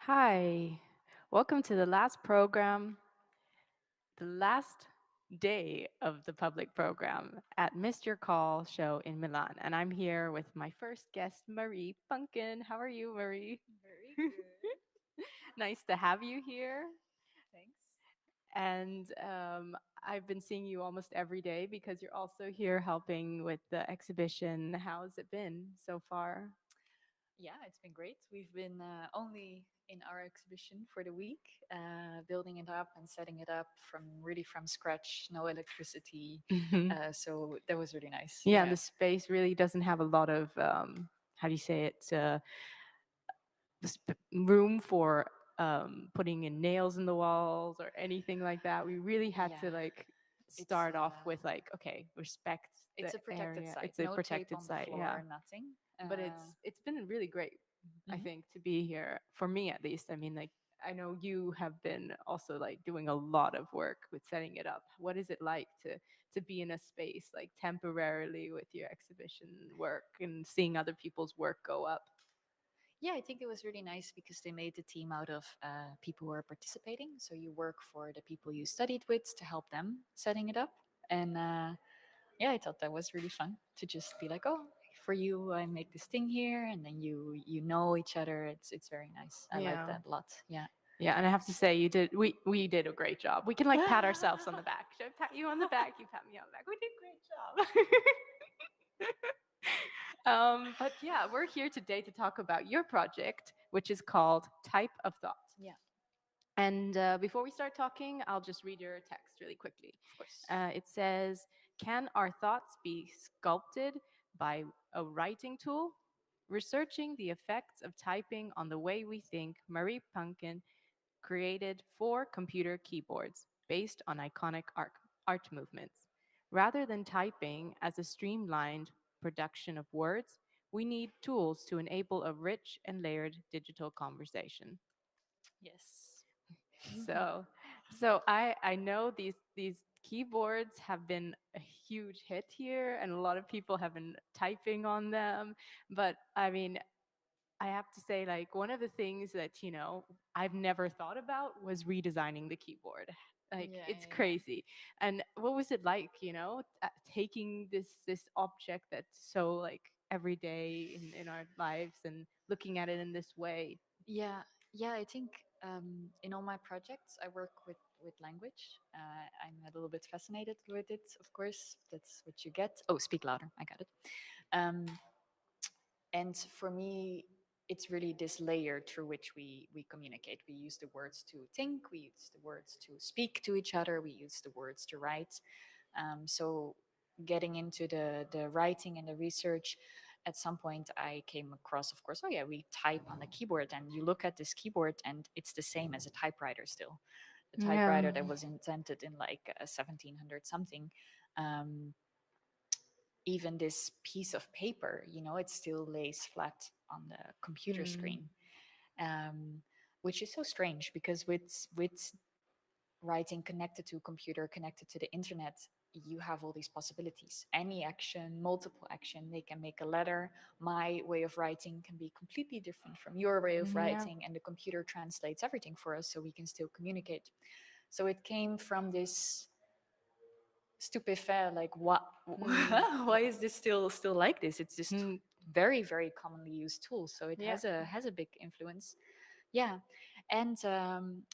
Hi, welcome to the last program, the last day of the public program at Missed Your Call show in Milan. And I'm here with my first guest, Marie Punkin. How are you, Marie? Very good. Nice to have you here. Thanks. And I've been seeing you almost every day because you're also here helping with the exhibition. How's it been so far? Yeah, it's been great. We've been only in our exhibition for the week, building it up and setting it up from scratch, no electricity. So that was really nice. Yeah, and Yeah. the space really doesn't have a lot of, how do you say it, room for putting in nails in the walls or anything like that. We really had Yeah. to like It's start off with like, okay, respect it's the a protected area. site. It's a No tape protected on the site, yeah. floor, nothing. But it's been really great, I Mhm. think, to be here for me at least. I mean, like I know you have been also like doing a lot of work with setting it up. What is it like to be in a space like temporarily with your exhibition work and seeing other people's work go up? Yeah, I think it was really nice because they made the team out of people who are participating. So you work for the people you studied with to help them setting it up. And yeah, I thought that was really fun to just be like, oh, for you, I make this thing here, and then you know each other. It's very nice. I like Yeah. that a lot. Yeah. Yeah, and I have to say, we did a great job. We can like pat ourselves on the back. Should I pat you on the back? You pat me on the back. We did a great job. But yeah, we're here today to talk about your project, which is called Type of Thought. Yeah, And before we start talking, I'll just read your text really quickly. of course. It says, "Can our thoughts be sculpted by a writing tool? Researching the effects of typing on the way we think, Marie Punkin created 4 computer keyboards based on iconic art movements. Rather than typing as a streamlined production of words, we need tools to enable a rich and layered digital conversation." Yes. So, so I know these keyboards have been a huge hit here, and a lot of people have been typing on them. But I mean, I have to say, like, one of the things that, I've never thought about was redesigning the keyboard. Like, Yeah, it's yeah, yeah. crazy. And what was it like, taking this object that's so like every day in our lives and looking at it in this way? Yeah, yeah. I think in all my projects, I work with language. I'm a little bit fascinated with it. Of course, that's what you get. Oh, speak louder. I got it. Um, and for me, it's really this layer through which we communicate. We use the words to think. We use the words to speak to each other. We use the words to write. So getting into the writing and the research, at some point I came across, of course, oh yeah, we type on the keyboard, and you look at this keyboard and it's the same as a typewriter still. The Yeah. typewriter that was invented in like 1700 something. um, Even this piece of paper, it still lays flat on the computer Mm. screen, um, which is so strange because with writing connected to a computer, connected to the internet, you have all these possibilities. Any action, multiple action, they can make a letter. My way of writing can be completely different from your way of Yeah. writing, and the computer translates everything for us so we can still communicate. So it came from this stupefy, like what Mm. why is this still like this? It's just Mm. very, very commonly used tool, so it Yeah. has a big influence. Yeah. And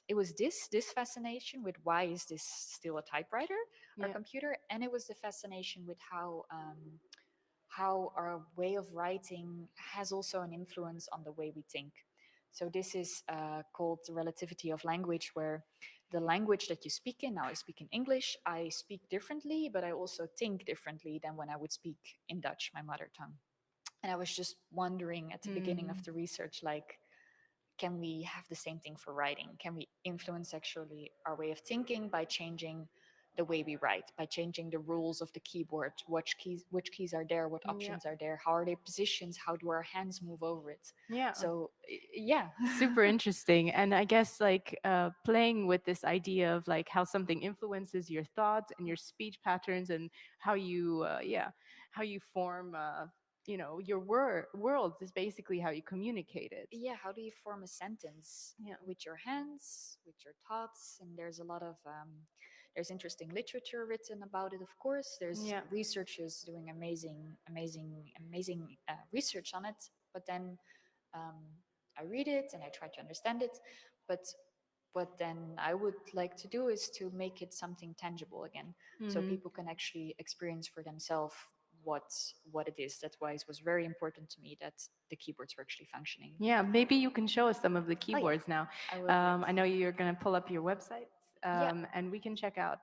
it was this fascination with why is this still a typewriter or Yeah. computer, and it was the fascination with how our way of writing has also an influence on the way we think. So this is called the relativity of language, where the language that you speak in, now I speak in English, I speak differently, but I also think differently than when I would speak in Dutch, my mother tongue. And I was just wondering at the beginning of Mm. the research, like, can we have the same thing for writing? Can we influence actually our way of thinking by changing the way we write, by changing the rules of the keyboard? Which keys are there? What Yeah. options are there? How are they positions? How do our hands move over it? Yeah. So yeah. Super interesting. And I guess like playing with this idea of like how something influences your thoughts and your speech patterns and how you, how you form. your world is basically how you communicate it. Yeah, how do you form a sentence Yeah. with your hands, with your thoughts? And there's a lot of there's interesting literature written about it, of course. There's Yeah. researchers doing amazing research on it. But then um, I read it and I try to understand it. But what then I would like to do is to make it something tangible again, so Hmm. people can actually experience for themselves what what it is. That's why it was very important to me that the keyboards were actually functioning. Yeah, maybe you can show us some of the Oh yeah, keyboards now. I would like I to. know you're going to pull up your website, Yeah, and we can check out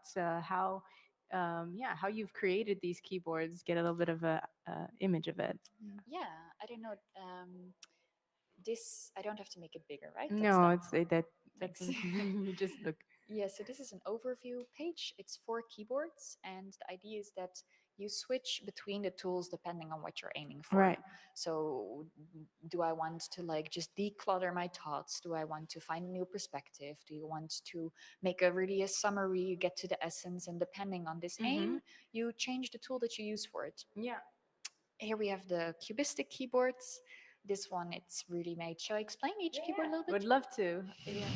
how you've created these keyboards. Get a little bit of a image of it. yeah. I don't know. This I don't have to make it bigger, right? That's No, done. it's that. That's Thanks. you just look. Yeah, so this is an overview page. It's for keyboards, and the idea is that you switch between the tools depending on what you're aiming for. Right. So, do I want to like just declutter my thoughts? Do I want to find a new perspective? Do you want to make a really a summary? You get to the essence, and depending on this Mm-hmm. aim, you change the tool that you use for it. Yeah. Here we have the cubistic keyboards. This one, it's really made. Shall I explain each keyboard a little Would bit? love to. Yeah.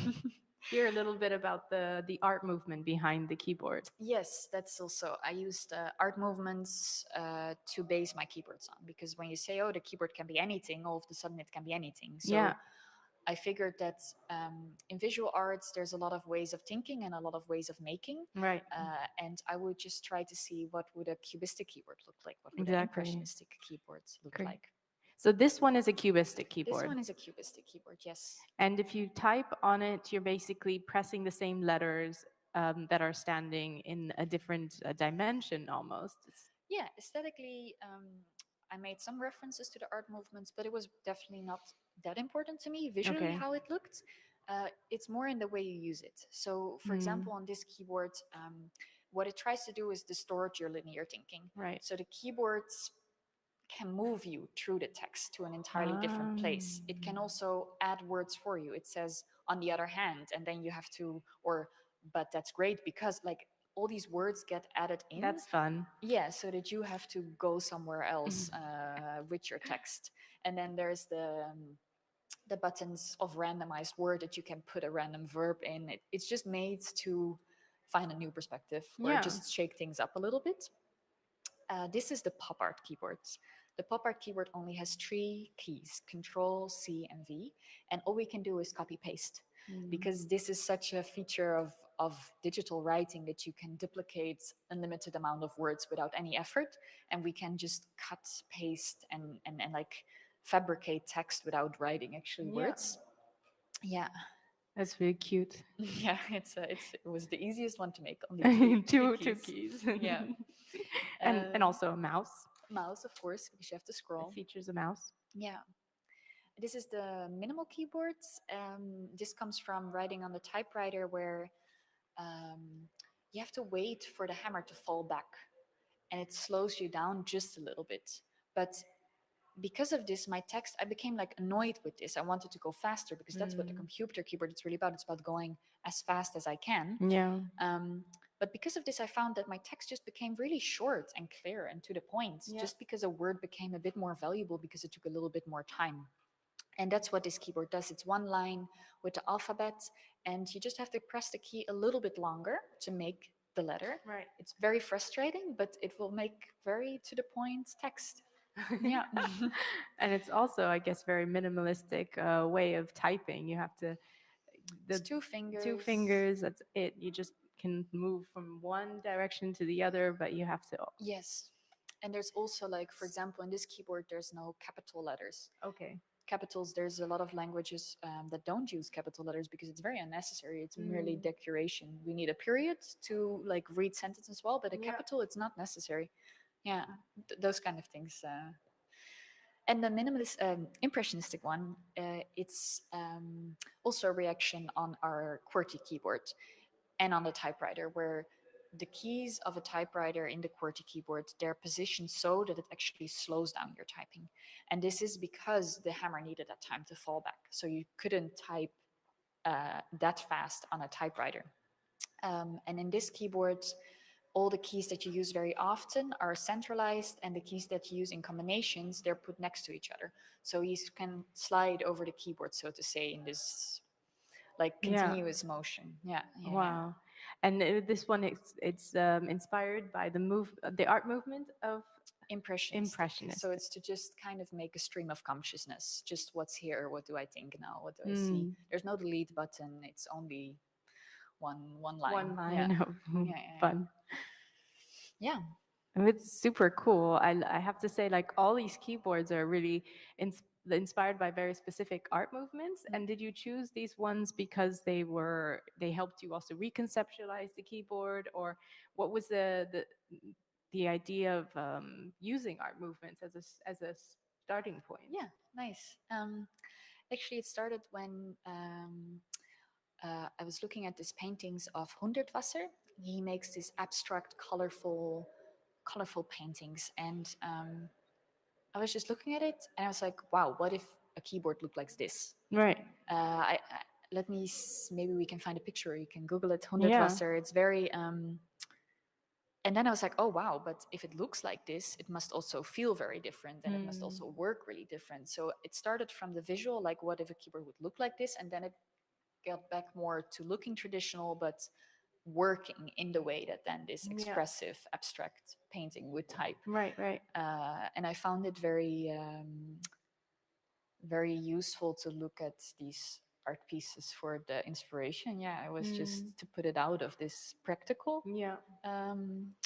Hear a little bit about the art movement behind the keyboard. Yes, that's also. I used art movements to base my keyboards on, because when you say, "Oh, the keyboard can be anything," all of a sudden it can be anything. Yeah. So I figured that in visual arts, there's a lot of ways of thinking and a lot of ways of making, Right. and I would just try to see what would a cubistic keyboard look like, what would an Exactly. impressionistic keyboard look Great. like. So this one is a cubistic This keyboard. one is a cubistic keyboard, yes. And if you type on it, you're basically pressing the same letters that are standing in a different dimension almost. Yeah, aesthetically, I made some references to the art movements, but it was definitely not that important to me visually Okay. how it looked. It's more in the way you use it. So, for Mm, example, on this keyboard, what it tries to do is distort your linear thinking. right. So the keyboards can move you through the text to an entirely different place. It can Um, also add words for you. It says, on the other hand, and then you have to, or, but that's great because, like, all these words get added in. that's fun. Yeah, so that you have to go somewhere else with your text. And then there's the buttons of randomized word that you can put a random verb in. It's just made to find a new perspective or Yeah. just shake things up a little bit. This is the pop art keyboard. The pop art keyboard only has three keys: Control, C, and V, and all we can do is copy paste, Mm. because this is such a feature of digital writing that you can duplicate unlimited amount of words without any effort, and we can just cut, paste, and like fabricate text without writing actually Yeah. words. Yeah, That's really cute. yeah, it was the easiest one to make, only three Two keys. keys. Yeah. And also a mouse. Mouse, of course, because you have to It scroll. features a mouse. Yeah. This is the minimal keyboards. This comes from writing on the typewriter where um, you have to wait for the hammer to fall back, and it slows you down just a little bit. But because of this, my text, I became like annoyed with this. I wanted to go faster because that's what the Mm. computer keyboard is really about. It's about going as fast as I can. Yeah. Um, but because of this, I found that my text just became really short and clear and to the point, Yeah. just because a word became a bit more valuable because it took a little bit more time. And that's what this keyboard does. It's one line with the alphabet, and you just have to press the key a little bit longer to make the letter. Right. It's very frustrating, but it will make very to the point text. Yeah. And it's also, I guess, very minimalistic way of typing. You have to It's the two fingers. two fingers. That's it. You just can move from one direction to the other, but you have to. Yes. And there's also, like, for example, in this keyboard, there's no capital letters. Okay. Capitals, there's a lot of languages that don't use capital letters because it's very unnecessary. It's merely Mm. decoration. We need a period to like read sentences as well, but a Yeah. capital, it's not necessary. Yeah, those kind of things. And the minimalist, impressionistic one, it's also a reaction on our QWERTY keyboard and on the typewriter, where the keys of a typewriter in the QWERTY keyboard, they're positioned so that it actually slows down your typing. And this is because the hammer needed that time to fall back. So you couldn't type that fast on a typewriter. And in this keyboard, all the keys that you use very often are centralized, and the keys that you use in combinations, they're put next to each other. So you can slide over the keyboard, so to say, in this like Yeah. continuous motion. Yeah, yeah, yeah. Wow. And this one, it's inspired by the art movement of Impressionistic. So impressionistic. it's to just kind of make a stream of consciousness. Just what's here, what do I think now, what do I see? Mm. There's no delete button. It's only one line. One Yeah, line of yeah, yeah, fun. yeah. And it's super cool. I have to say, like, all these keyboards are really inspired by very specific art movements. Mm. And did you choose these ones because they helped you also reconceptualize the keyboard, or what was the idea of using art movements as a starting point? Yeah, nice. Actually, it started when I was looking at these paintings of Hundertwasser. He makes these abstract, colorful paintings, and I was just looking at it, and I was like, "Wow, what if a keyboard looked like this?" Right. Let me maybe we can find a picture. You can Google it, Yeah. Hundertwasser. It's very. And then I was like, "Oh wow!" But if it looks like this, it must also feel very different, and it must Mm. also work really different. So it started from the visual, like what if a keyboard would look like this, and then it got back more to looking traditional, but working in the way that then this Yeah. expressive, abstract painting would type. Right. Right. And I found it very useful to look at these art pieces for the inspiration. Yeah, it was just Mm. to put it out of this practical Yeah.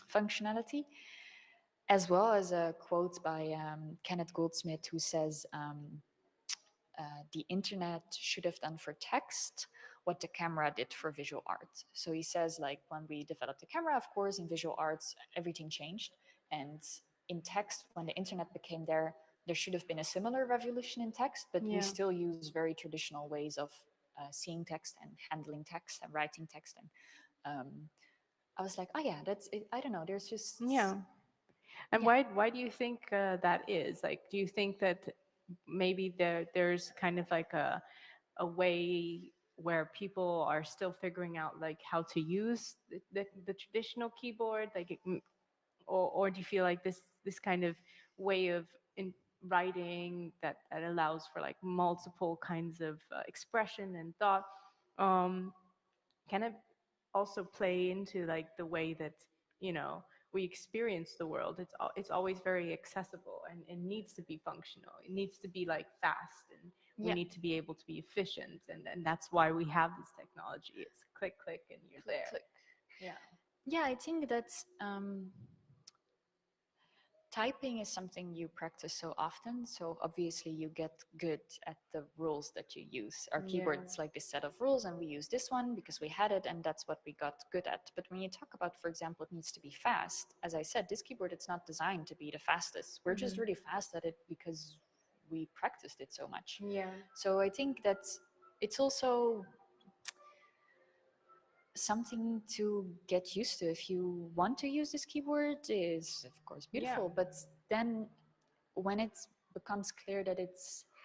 functionality, as well as a quote by Kenneth Goldsmith, who says, the internet should have done for text what the camera did for visual art. So he says, like, when we developed the camera, of course, in visual arts, everything changed. And in text, when the internet became there should have been a similar revolution in text, but we Yeah. still use very traditional ways of seeing text and handling text and writing text. And I was like, oh yeah, that's it. I don't know. There's just, Yeah. And yeah. why do you think that is? Like, do you think that maybe there's kind of like a way where people are still figuring out like how to use the traditional keyboard, like or do you feel like this kind of way of writing that allows for like multiple kinds of expression and thought um, can it also play into like the way that you know we experience the world? It's always very accessible and it needs to be functional, it needs to be like fast, and we Yeah. need to be able to be efficient, and that's why we have this technology. It's click click and you're Click, there. click. Yeah. Yeah, I think that typing is something you practice so often. So obviously you get good at the rules that you use. Our Yeah. keyboard's like this set of rules, and we use this one because we had it, and that's what we got good at. But when you talk about, for example, it needs to be fast, as I said, this keyboard, it's not designed to be the fastest. We're just really fast at it because we practiced it so much. Yeah. So I think that it's also something to get used to. If you want to use this keyboard, is of course beautiful, Yeah. but then when it becomes clear that it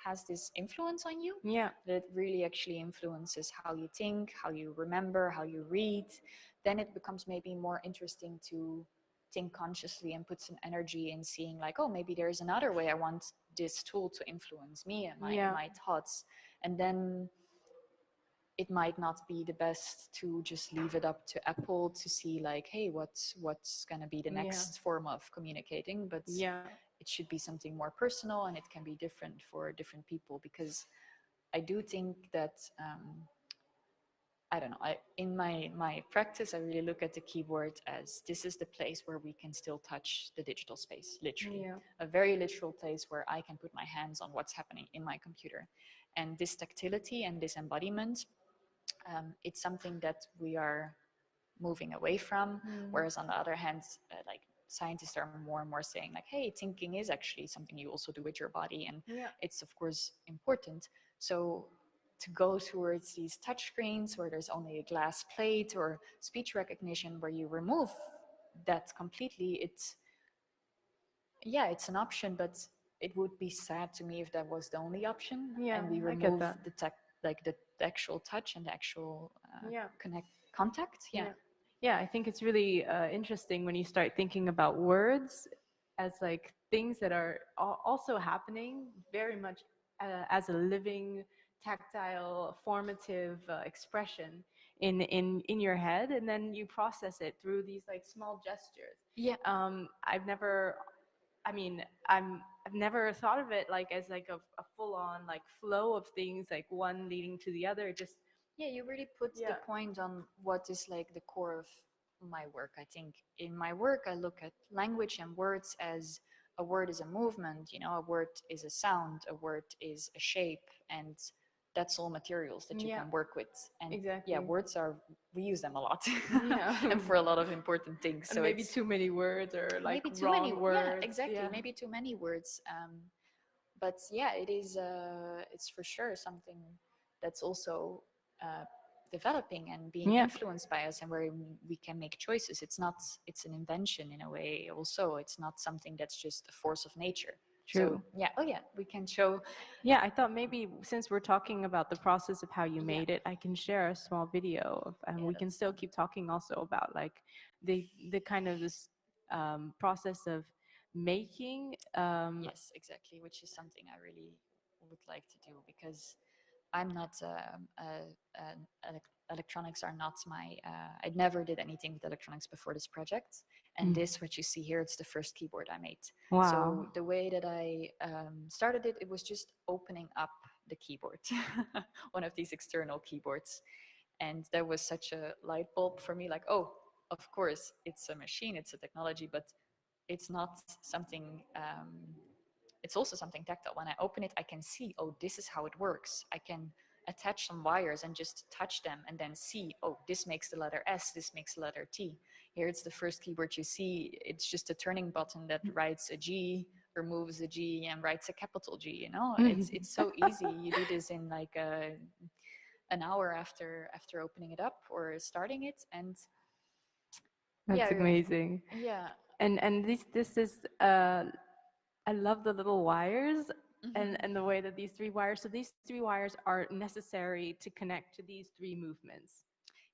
has this influence on you, Yeah. that it really actually influences how you think, how you remember, how you read, then it becomes maybe more interesting to think consciously and put some energy in seeing like, oh, maybe there's another way I want this tool to influence me and Yeah. my thoughts. And then it might not be the best to just leave it up to Apple to see like, hey, what's going to be the Yeah. next form of communicating, but Yeah. it should be something more personal, and it can be different for different people, because I do think that I don't know. In my practice, I really look at the keyboard as this is the place where we can still touch the digital space, literally, Yeah. a very literal place where I can put my hands on what's happening in my computer, and this tactility and this embodiment, it's something that we are moving away from. Whereas on the other hand, like scientists are more and more saying like, hey, thinking is actually something you also do with your body, and Yeah. it's of course important. So to go towards these touch screens where there's only a glass plate, or speech recognition where you remove that completely, it's, yeah, it's an option, but it would be sad to me if that was the only option Yeah. and we I get remove that. the tech, like the actual touch and the actual Yeah. contact. Yeah. Yeah. Yeah, I think it's really interesting when you start thinking about words as like things that are also happening very much as a living, tactile, formative expression in your head, and then you process it through these like small gestures. Yeah. I've never, I mean, I've never thought of it like as like a full on like flow of things, like one leading to the other. Just Yeah, you really put the yeah, point on what is like the core of my work. I think in my work, I look at language and words as a word is a movement, you know, a word is a sound, a word is a shape, and that's all materials that you yeah, can work with. And yeah, exactly. words are, we use them a lot Yeah. and for a lot of important things. And So maybe it's too many words or like maybe too many, wrong yeah, words. exactly, Yeah. maybe too many words. But yeah, it is, it's for sure something that's also uh, developing and being Yeah. influenced by us, and where we can make choices. It's not, it's an invention in a way also. It's not something that's just a force of nature. So True. yeah, oh yeah, we can show. Yeah, I thought maybe since we're talking about the process of how you Yeah, made it, I can share a small video of, and yeah, we can that's still keep talking also about like the kind of this process of making. yes, exactly, which is something I really would like to do, because I'm not electronics are not my. I never did anything with electronics before this project, and Mm. this, what you see here, it's the first keyboard I made. Wow. So the way that I started it, it was just opening up the keyboard, one of these external keyboards, and there was such a light bulb for me, like, oh, of course, it's a machine, it's a technology, but it's not something. It's also something tactile. When I open it, I can see, oh, this is how it works. I can attach some wires and just touch them and then see, oh, this makes the letter S, this makes the letter T. Here it's the first keyboard you see. It's just a turning button that writes a G, removes a G, and writes a capital G, you know? It's so easy. You do this in like an hour after opening it up or starting it. And That's yeah, amazing. yeah. And this is I love the little wires and the way that these three wires, so these three wires are necessary to connect to these three movements.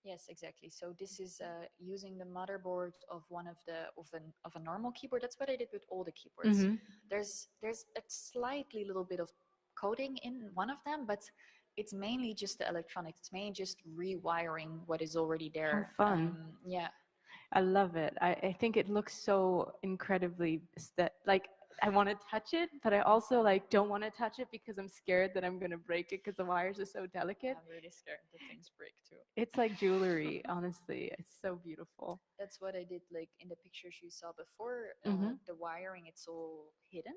Yes, exactly. So this is using the motherboard of one of the of a normal keyboard. That's what I did with all the keyboards. Mm-hmm. There's a slightly little bit of coding in one of them, but it's mainly just the electronics. It's mainly just rewiring what is already How there. fun. Yeah, I love it. I think it looks so incredibly like I want to touch it, but I also like don't want to touch it because I'm scared that I'm gonna break it because the wires are so delicate. I'm really scared that things break too. It's like jewelry, honestly. It's so beautiful. That's what I did. Like in the pictures you saw before, Mm-hmm. the wiring, it's all hidden.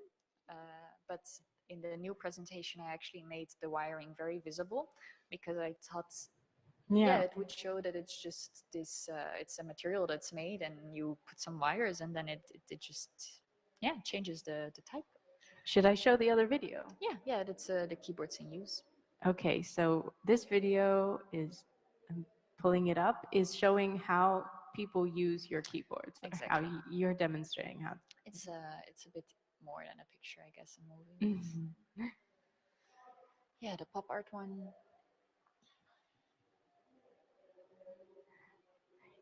But in the new presentation, I actually made the wiring very visible, because I thought, yeah, Yeah. it would show that it's just this, it's a material that's made, and you put some wires, and then it just, yeah, changes the type. Should I show the other video? Yeah, yeah, that's the keyboards in use. Okay, so this video is, I'm pulling it up, is showing how people use your keyboards, or how Exactly. you're demonstrating how. It's a bit more than a picture, I guess, a movie. Mhm. Yeah, the pop art one.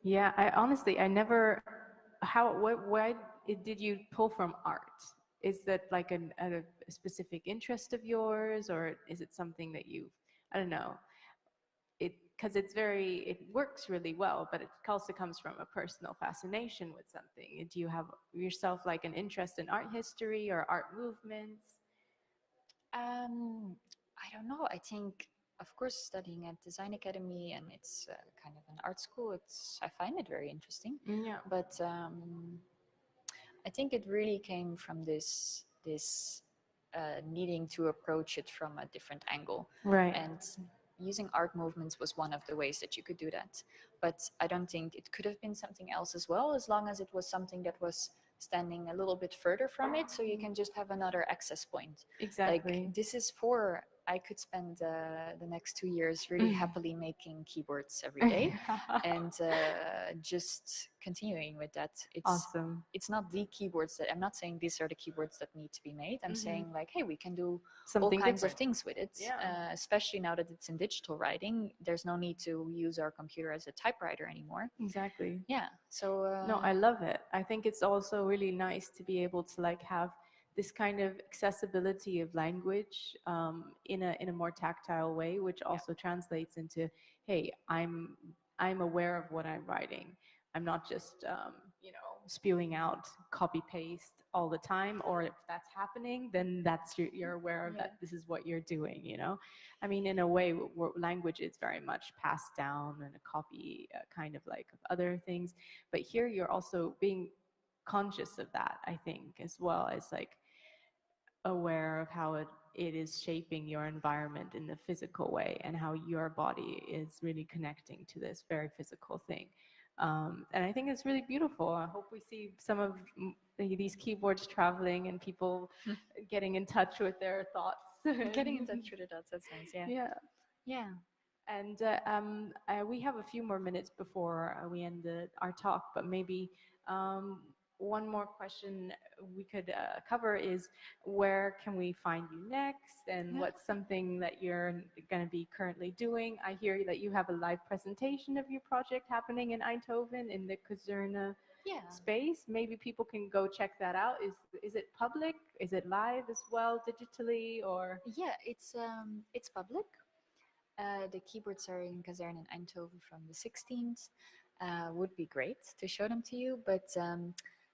Yeah, I honestly, I never, how, what, why did you pull from art? Is that like a specific interest of yours, or is it something that you've, I don't know, it, because it's very, it works really well, but it also comes from a personal fascination with something. Do you have yourself like an interest in art history or art movements? I don't know. I think, of course, studying at Design Academy, and it's kind of an art school. It's, I find it very interesting, Yeah. but I think it really came from this needing to approach it from a different angle, Right. and using art movements was one of the ways that you could do that. But I don't think it could have been something else as well, as long as it was something that was standing a little bit further from it, so you can just have another access point. Like Exactly. this is for I could spend the next 2 years really happily making keyboards every day, and just continuing with that. Awesome. It's not the keyboards that I'm not saying these are the keyboards that need to be made. I'm saying like, hey, we can do all Something kinds of different. things with it. Yeah. Especially now that it's in digital writing, there's no need to use our computer as a typewriter anymore. Exactly. Yeah. So No, I love it. I think it's also really nice to be able to like have this kind of accessibility of language in a more tactile way, which also translates into, hey, I'm aware of what I'm writing. I'm not just spewing out copy paste all the time, or if that's happening, then that's you're aware of that. This is what you're doing. I mean, in a way, language is very much passed down and a copy, kind of like of other things. But here, you're also being conscious of that, I think, as well as like aware of how it is shaping your environment in the physical way, and how your body is really connecting to this very physical thing. And I think it's really beautiful. I hope we see some of these keyboards traveling and people getting in touch with their thoughts. getting in touch with it, that's nice. Yeah. Yeah. Yeah. And we have a few more minutes before we end our talk, but maybe one more question we could cover is, where can we find you next, and what's something that you're going to be currently doing? I hear that you have a live presentation of your project happening in Eindhoven in the Kazerne space. Maybe people can go check that out. Is it public? Is it live as well, digitally, or? Yeah, it's public. The keyboards are in Kazerne in Eindhoven from the 16th. Would be great to show them to you, but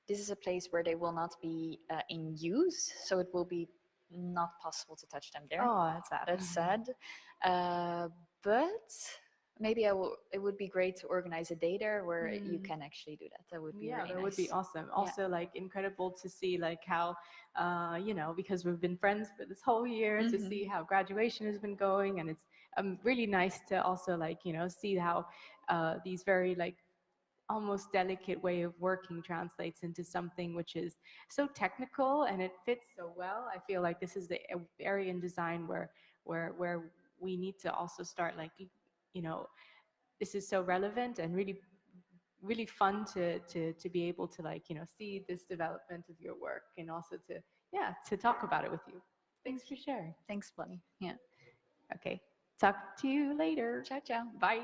this is a place where they will not be in use, so it will be not possible to touch them there. Oh, that's sad. That's sad. But maybe it would be great to organize a day there where you can actually do that. That would be really that nice. would be awesome. Also, like, incredible to see like how, because we've been friends for this whole year, to see how graduation has been going, and it's really nice to also like see how these very like almost delicate way of working translates into something which is so technical, and it fits so well. I feel like this is the area in design where we need to also start like, this is so relevant and really really fun to be able to like see this development of your work, and also to talk about it with you. Thanks for sharing. Thanks, Bunny. Yeah. Okay, talk to you later. Ciao, ciao. Bye.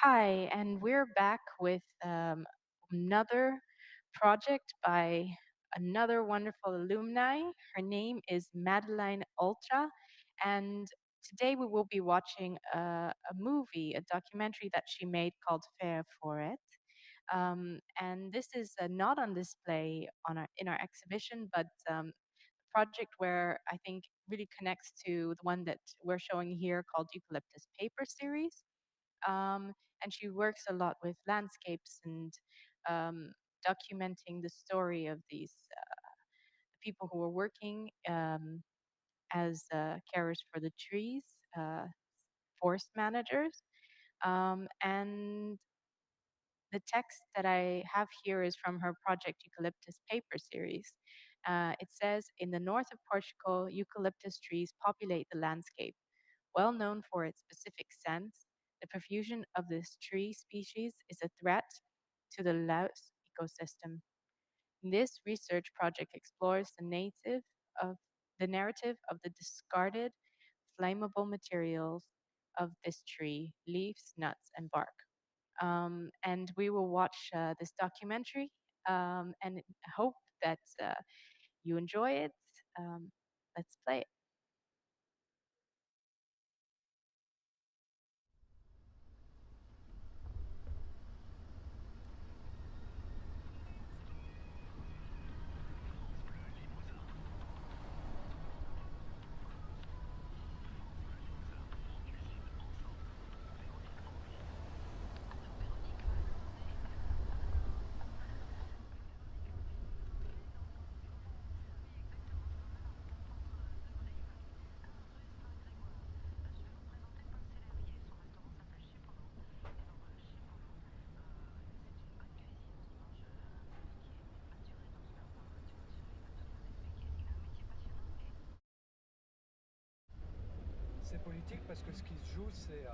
Hi, and we're back with another project by another wonderful alumni. Her name is Madeline Ultra, and today we will be watching a movie, a documentary that she made called Fair for It. And this is not on display on in our exhibition, but a project where I think really connects to the one that we're showing here called Eucalyptus Paper Series. Um, and she works a lot with landscapes and um, documenting the story of these people who are working as carers for the trees, forest managers. And the text that I have here is from her Project Eucalyptus paper series. It says, in the north of Portugal, eucalyptus trees populate the landscape. Well known for its specific scents, the profusion of this tree species is a threat to the Laos ecosystem. This research project explores of the narrative of the discarded flammable materials of this tree, leaves, nuts, and bark. And we will watch this documentary and hope that you enjoy it. Um, let's play it. C'est politique parce que ce qui se joue, c'est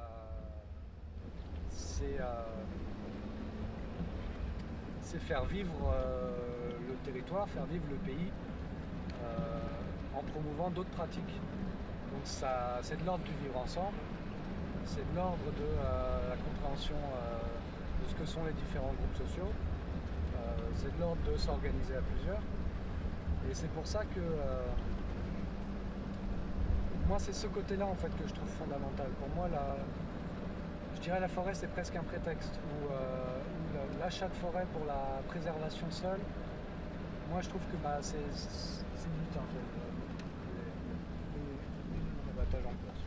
c'est faire vivre le territoire, faire vivre le pays en promouvant d'autres pratiques. Donc c'est de l'ordre du vivre ensemble, c'est de l'ordre de la compréhension de ce que sont les différents groupes sociaux, c'est de l'ordre de s'organiser à plusieurs. Et c'est pour ça que moi, c'est ce côté-là en fait que je trouve fondamental. Pour moi, je dirais la forêt, c'est presque un prétexte. Ou l'achat de forêt pour la préservation seule, moi, je trouve que c'est limite un peu les abattages en course.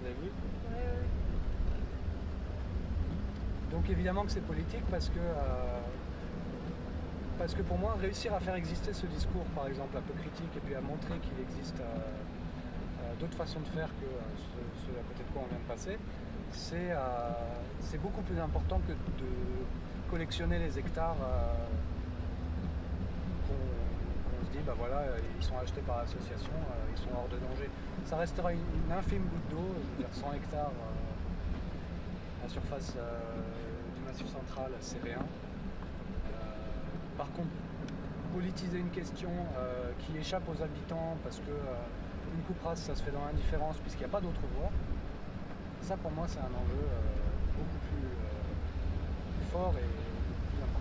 Vous avez vu ? Ouais. Donc évidemment que c'est politique parce que pour moi, réussir à faire exister ce discours, par exemple, un peu critique, et puis à montrer qu'il existe d'autres façons de faire que ce à côté de quoi on vient de passer, c'est beaucoup plus important que de collectionner les hectares qu'on se dit, bah voilà, ils sont achetés par l'association, ils sont hors de danger. Ça restera une infime goutte d'eau, je veux dire 100 hectares à la surface du Massif central, c'est rien. Par contre, politiser une question qui échappe aux habitants parce que une coupe rase, ça se fait dans l'indifférence puisqu'il n'y a pas d'autre voie, ça pour moi c'est un enjeu beaucoup plus fort et plus important.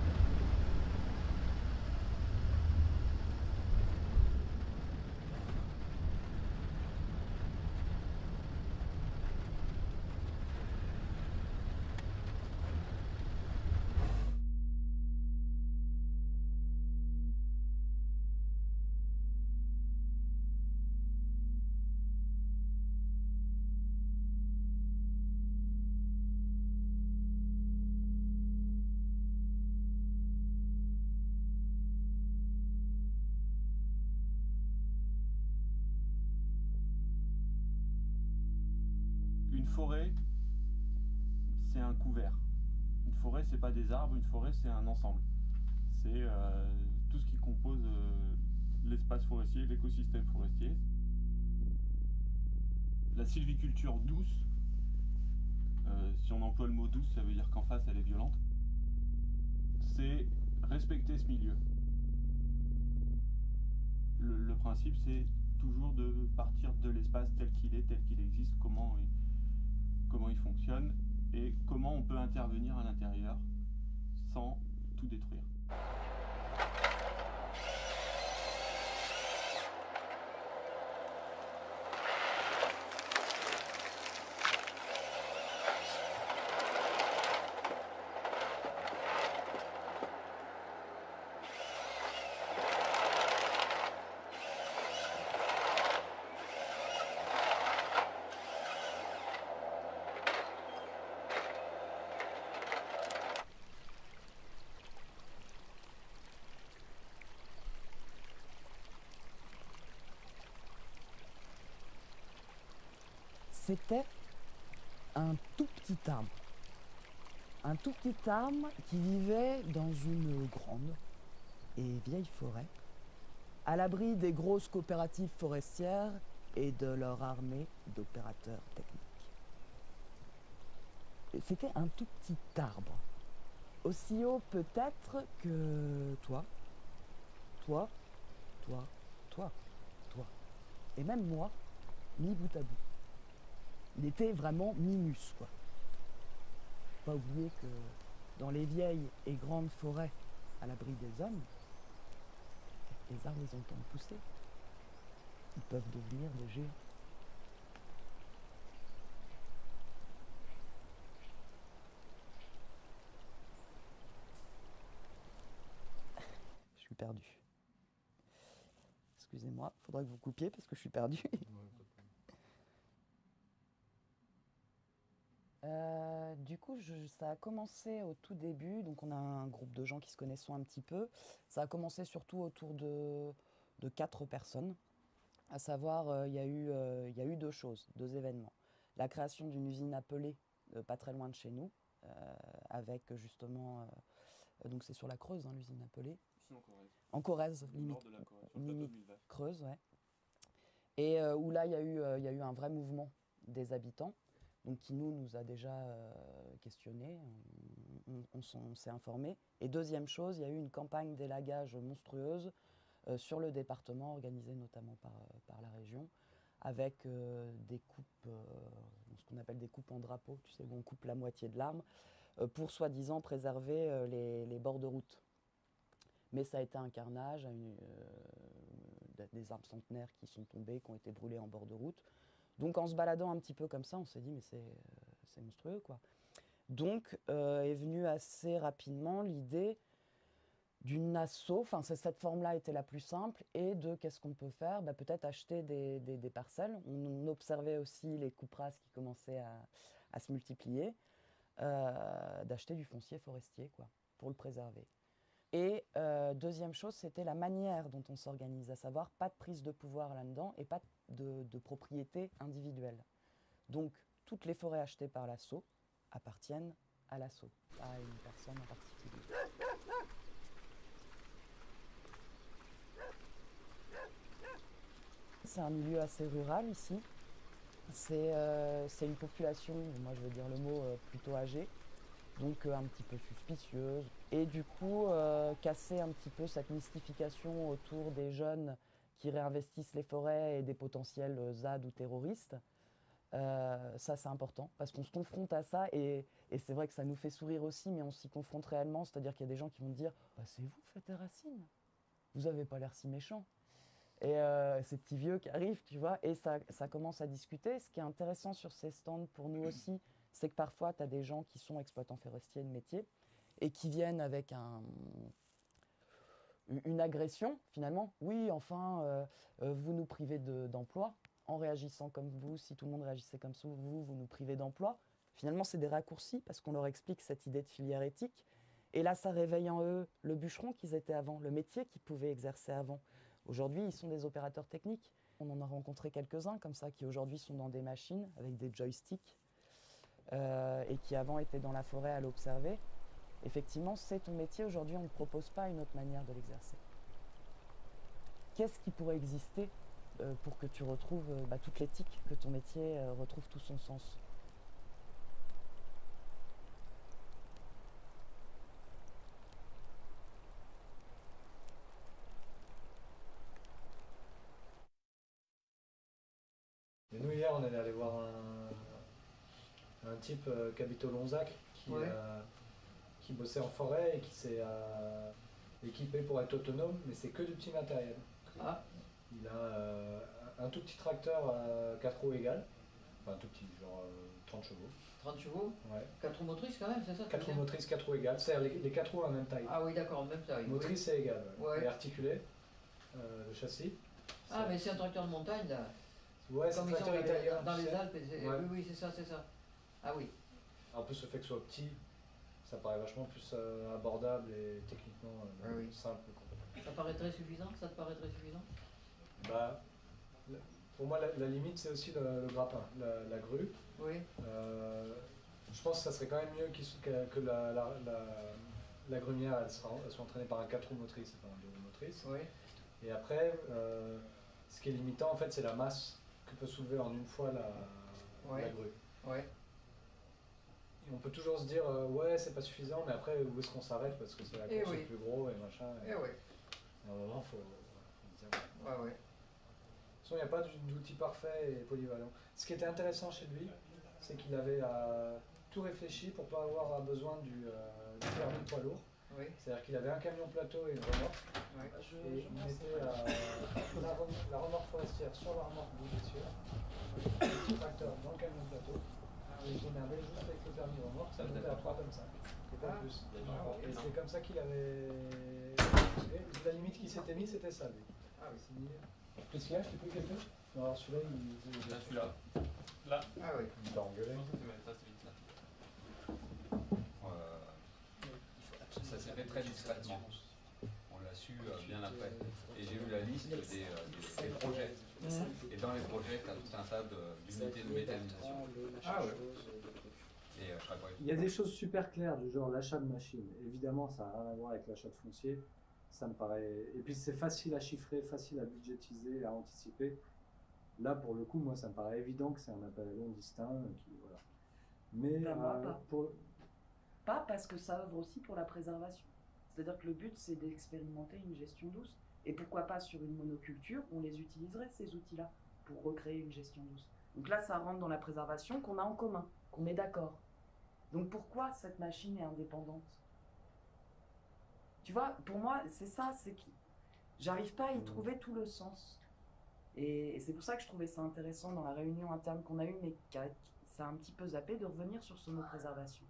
Une forêt, c'est un couvert. Une forêt, c'est pas des arbres, une forêt, c'est un ensemble. C'est tout ce qui compose l'espace forestier, l'écosystème forestier. La sylviculture douce, si on emploie le mot douce, ça veut dire qu'en face, elle est violente. C'est respecter ce milieu. Le principe, c'est toujours de partir de l'espace tel qu'il est, tel qu'il existe, comment il fonctionne, et comment on peut intervenir à l'intérieur sans tout détruire. C'était un tout petit arbre. Un tout petit arbre qui vivait dans une grande et vieille forêt, à l'abri des grosses coopératives forestières et de leur armée d'opérateurs techniques. C'était un tout petit arbre, aussi haut peut-être que toi, toi, et même moi, mis bout à bout. Il était vraiment minus, quoi. Faut pas oublier que dans les vieilles et grandes forêts à l'abri des hommes, les arbres ils ont le temps de pousser. Ils peuvent devenir des géants. Je suis perdu. Excusez-moi, il faudra que vous coupiez parce que je suis perdu. Du coup, ça a commencé au tout début, donc on a un groupe de gens qui se connaissent un petit peu. Ça a commencé surtout autour de 4 personnes, à savoir, il y a eu 2 choses, 2 événements. La création d'une usine appelée, pas très loin de chez nous, avec justement, donc c'est sur la Creuse, hein, l'usine appelée. Ici en Corrèze. En Corrèze, limite, Nord de la Corrèze, sur le plateau de Milvache. Creuse, ouais. Et où là, il y a eu un vrai mouvement des habitants, donc qui nous a déjà questionnés, on s'est informé. Et deuxième chose, il y a eu une campagne d'élagage monstrueuse sur le département, organisée notamment par la région, avec des coupes, ce qu'on appelle des coupes en drapeau, tu sais, où on coupe la moitié de l'arbre, pour soi-disant préserver les bords de route. Mais ça a été un carnage, des arbres centenaires qui sont tombés, qui ont été brûlés en bord de route. Donc en se baladant un petit peu comme ça, on s'est dit mais c'est monstrueux, quoi. Donc est venue assez rapidement l'idée d'une asso, enfin cette forme-là était la plus simple, et de qu'est-ce qu'on peut faire, peut-être acheter des parcelles. On observait aussi les coupes rases qui commençaient à se multiplier, d'acheter du foncier forestier, quoi, pour le préserver. Et deuxième chose, c'était la manière dont on s'organise, à savoir pas de prise de pouvoir là-dedans et pas de propriété individuelle. Donc toutes les forêts achetées par l'asso appartiennent à l'asso, à une personne en particulier. C'est un milieu assez rural ici. C'est une population, moi je veux dire le mot, plutôt âgée, donc un petit peu suspicieuse. Et du coup, casser un petit peu cette mystification autour des jeunes qui réinvestissent les forêts et des potentiels ZAD ou terroristes, ça c'est important, parce qu'on se confronte à ça, et c'est vrai que ça nous fait sourire aussi, mais on s'y confronte réellement, c'est-à-dire qu'il y a des gens qui vont dire « c'est vous, faites des racines, vous avez pas l'air si méchant ». Et ces petits vieux qui arrivent, tu vois, et ça commence à discuter. Ce qui est intéressant sur ces stands pour nous aussi, c'est que parfois, tu as des gens qui sont exploitants forestiers de métier et qui viennent avec une agression, finalement. Oui, enfin, vous nous privez d'emploi en réagissant comme vous. Si tout le monde réagissait comme ça, vous nous privez d'emploi. Finalement, c'est des raccourcis parce qu'on leur explique cette idée de filière éthique. Et là, ça réveille en eux le bûcheron qu'ils étaient avant, le métier qu'ils pouvaient exercer avant. Aujourd'hui, ils sont des opérateurs techniques. On en a rencontré quelques-uns comme ça, qui aujourd'hui sont dans des machines avec des joysticks et qui avant étaient dans la forêt à l'observer. Effectivement, c'est ton métier. Aujourd'hui, on ne propose pas une autre manière de l'exercer. Qu'est-ce qui pourrait exister pour que tu retrouves toute l'éthique, que ton métier retrouve tout son sens ? Et nous, hier, on est allé voir un type qui habite au Lonzac, Ouais. qui bossait en forêt et qui s'est équipé pour être autonome, mais c'est que du petit matériel. Ah, Il a un tout petit tracteur à 4 roues égales, enfin un tout petit, genre 30 chevaux. 30 chevaux, Ouais. 4 roues motrices quand même, c'est ça? 4 roues motrices, 4 roues égales, c'est-à-dire les 4 roues en même taille. Ah oui, d'accord, en même taille. oui. Motrice et égale, Ouais. et articulé, le châssis. Ah, mais c'est un tracteur de montagne là. Ouais, c'est un Comme ils ont tracteur italien. dans tu les sais. Alpes. Ouais. Oui, oui, c'est ça, c'est ça. Ah oui. En plus, le fait que ce soit petit, ça paraît vachement plus abordable et techniquement Ah oui. simple. Ça paraîtrait suffisant? Ça te paraîtrait suffisant? Bah, pour moi, la limite, c'est aussi le grappin, la grue. Oui. Je pense que ça serait quand même mieux que la grumière elle soit entraînée par un 4 roues motrices et pas un 2 roues motrices. Oui. Et après, ce qui est limitant, en fait, c'est la masse que peut soulever en une fois Ouais. la grue. Ouais. Et on peut toujours se dire, ouais, c'est pas suffisant, mais après, où est-ce qu'on s'arrête parce que c'est la Eh course oui. le plus gros et machin. Eh oui. À un moment, faut se dire. Ouais, ouais. De toute façon, il n'y a pas d'outil parfait et polyvalent. Ce qui était intéressant chez lui, c'est qu'il avait tout réfléchi pour pas avoir besoin du permis de poids lourd. Oui. C'est-à-dire qu'il avait un camion plateau et une remorque. Ouais. Et il mettait la remorque forestière sur la remorque dessus, le petit tracteur dans le camion plateau. Et il démerdait juste avec le permis remorque, ça montait à 3 comme ça. Et pas plus. Et c'est comme ça qu'il avait. La limite qu'il s'était mis, c'était ça, lui. Ah oui. Qu'est-ce qu'il y a? Je t'ai pris quelque chose? Non, alors celui-là, il. Là, celui-là. Là. Ah oui. Il t'a engueulé. Ça, c'est vite, ça. Ça s'est fait très discrètement. On l'a su bien après. Et j'ai vu la liste des projets. Et dans les projets, tu as tout un tas d'unités de méthanisation. Ah oui. Et je serais pas Il y a des choses super claires du genre l'achat de machines. Évidemment, ça n'a rien à voir avec l'achat de foncier. Ça me paraît. Et puis c'est facile à chiffrer, facile à budgétiser, à anticiper. Là, pour le coup, moi, ça me paraît évident que c'est un appel à long distinct. Voilà. Mais Ben, moi, pas. pour. Pas parce que ça œuvre aussi pour la préservation. C'est-à-dire que le but, c'est d'expérimenter une gestion douce. Et pourquoi pas sur une monoculture, on les utiliserait, ces outils-là, pour recréer une gestion douce. Donc là, ça rentre dans la préservation qu'on a en commun, qu'on est d'accord. Donc pourquoi cette machine est indépendante? Tu vois, pour moi, c'est ça, c'est que j'arrive pas à y trouver tout le sens. Et c'est pour ça que je trouvais ça intéressant dans la réunion interne qu'on a eue, mais ça a un petit peu zappé, de revenir sur ce mot préservation.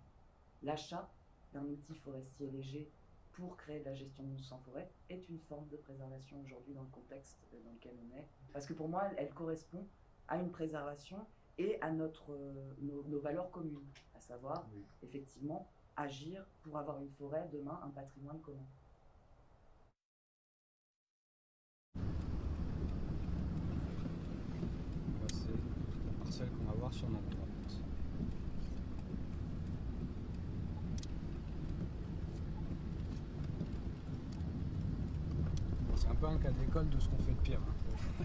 L'achat d'un outil forestier léger pour créer de la gestion douce en forêt est une forme de préservation aujourd'hui dans le contexte dans lequel on est. Parce que pour moi, elle correspond à une préservation et à nos valeurs communes, à savoir, Oui. effectivement, agir pour avoir une forêt, demain, un patrimoine commun. C'est une parcelle qu'on va voir sur notre droite. C'est un peu un cas d'école de ce qu'on fait de pire. Hein.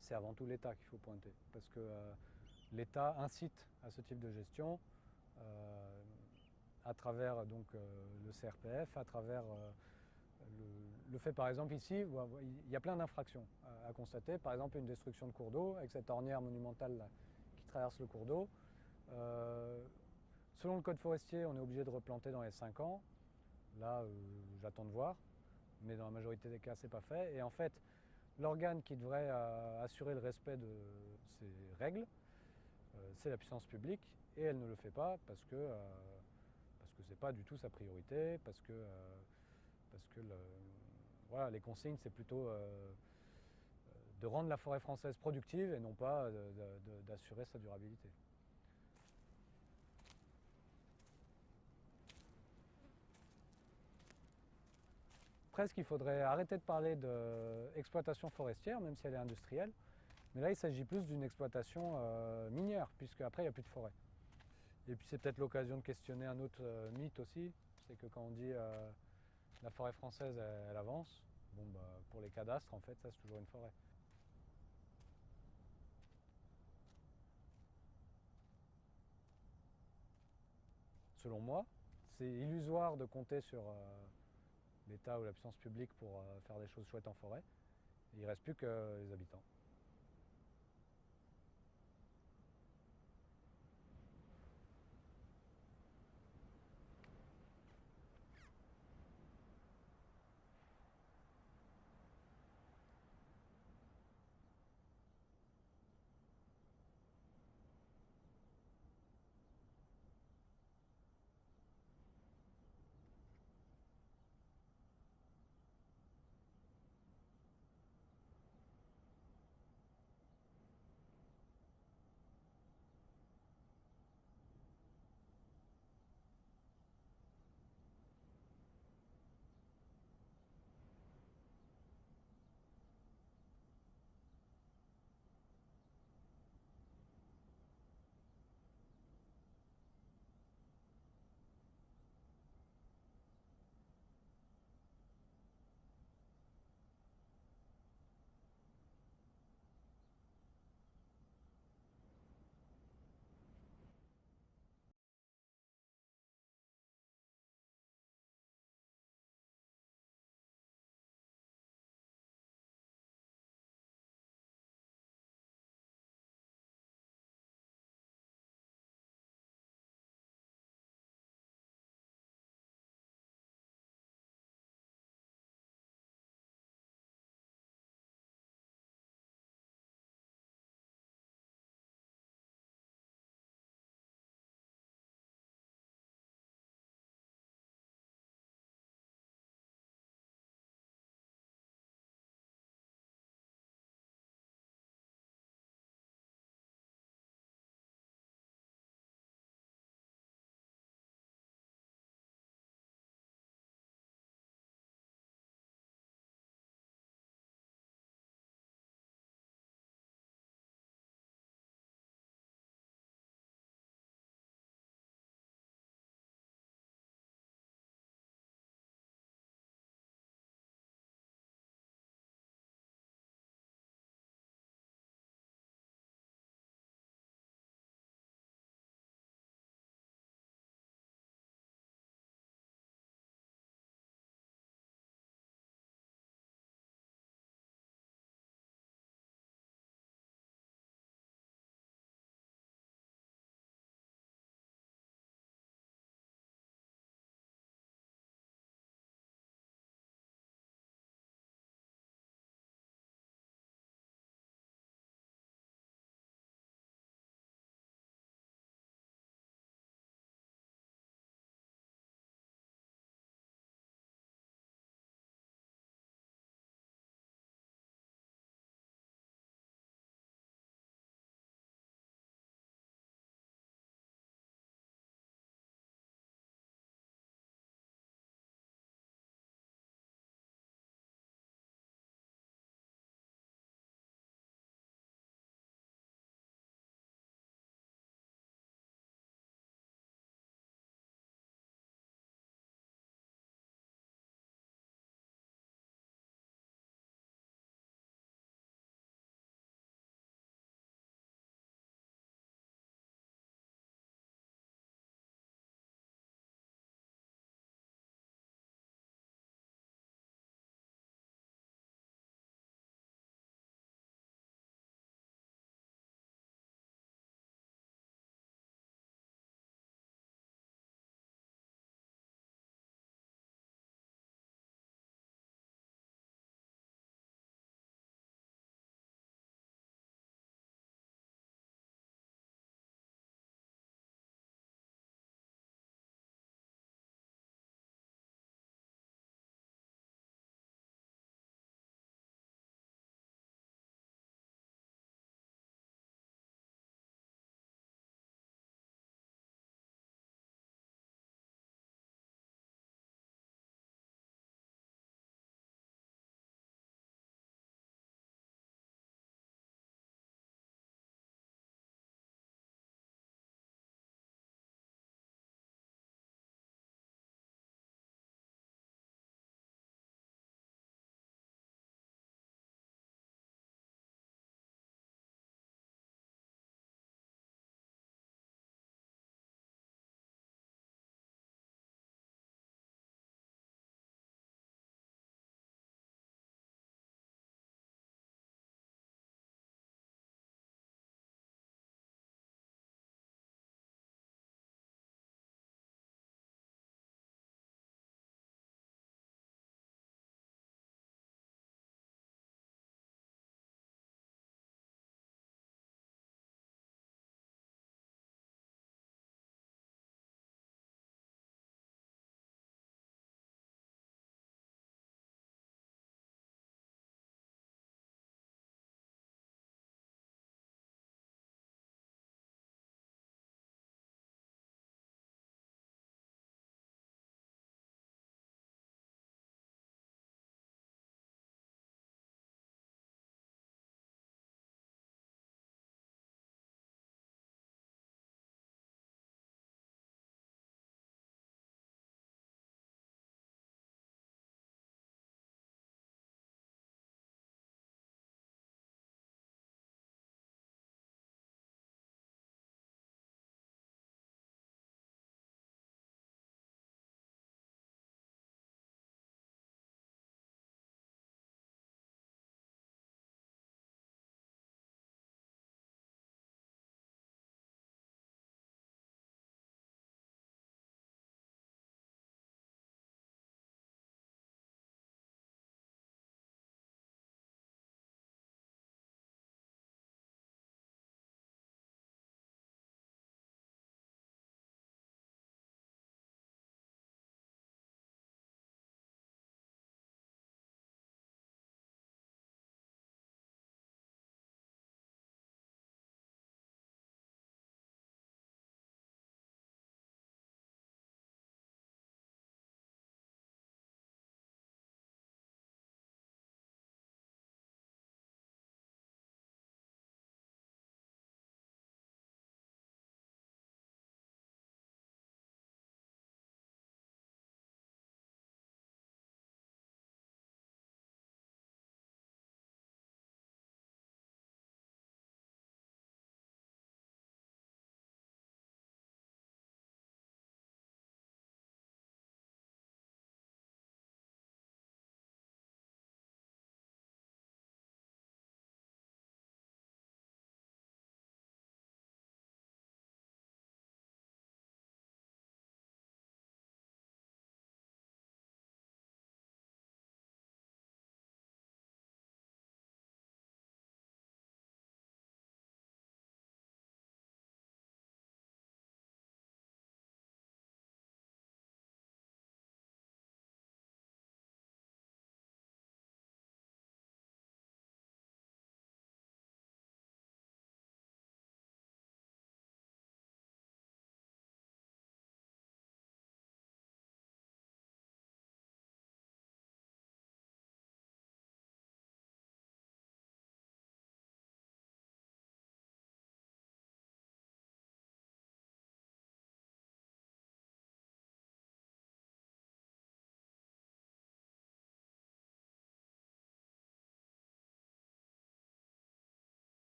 C'est avant tout l'État qu'il faut pointer, parce que l'État incite à ce type de gestion à travers donc, le CRPF, à travers le fait par exemple ici, il y a plein d'infractions à constater, par exemple une destruction de cours d'eau avec cette ornière monumentale là, qui traverse le cours d'eau. Selon le code forestier, on est obligé de replanter dans les 5 ans. Là, j'attends de voir, mais dans la majorité des cas, c'est pas fait. Et en fait, l'organe qui devrait assurer le respect de ces règles, c'est la puissance publique, et elle ne le fait pas parce que c'est pas du tout sa priorité, parce que voilà, les consignes, c'est plutôt de rendre la forêt française productive et non pas d'assurer sa durabilité. Presque, il faudrait arrêter de parler d'exploitation forestière, même si elle est industrielle. Mais là, il s'agit plus d'une exploitation minière, puisque après, il n'y a plus de forêt. Et puis, c'est peut-être l'occasion de questionner un autre mythe aussi, c'est que quand on dit la forêt française, elle avance, bon, bah, pour les cadastres, en fait, ça, c'est toujours une forêt. Selon moi, c'est illusoire de compter sur l'État ou la puissance publique pour faire des choses chouettes en forêt. Et il ne reste plus que les habitants.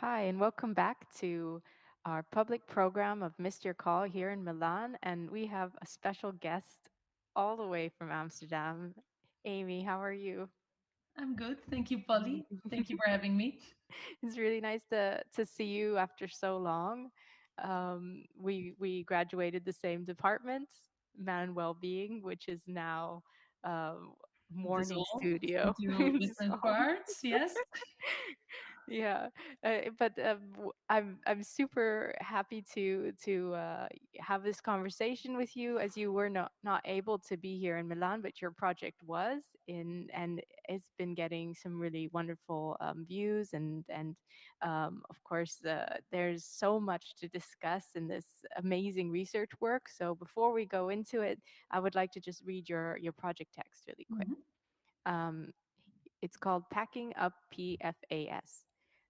Hi, and welcome back to our public program of Missed Your Call here in Milan. And we have a special guest all the way from Amsterdam. Amy, how are you? I'm good. Thank you, Polly. Thank you for having me. It's really nice to see you after so long. We graduated the same department, man and well-being, which is now morning Dissolved studio. into different So parts. Yes. yeah, but I'm super happy to have this conversation with you, as you were not able to be here in Milan, but your project was in, and it's been getting some really wonderful views, and of course there's so much to discuss in this amazing research work. So before we go into it, I would like to just read your project text really quick. Mhm. Um, it's called Packing Up PFAS.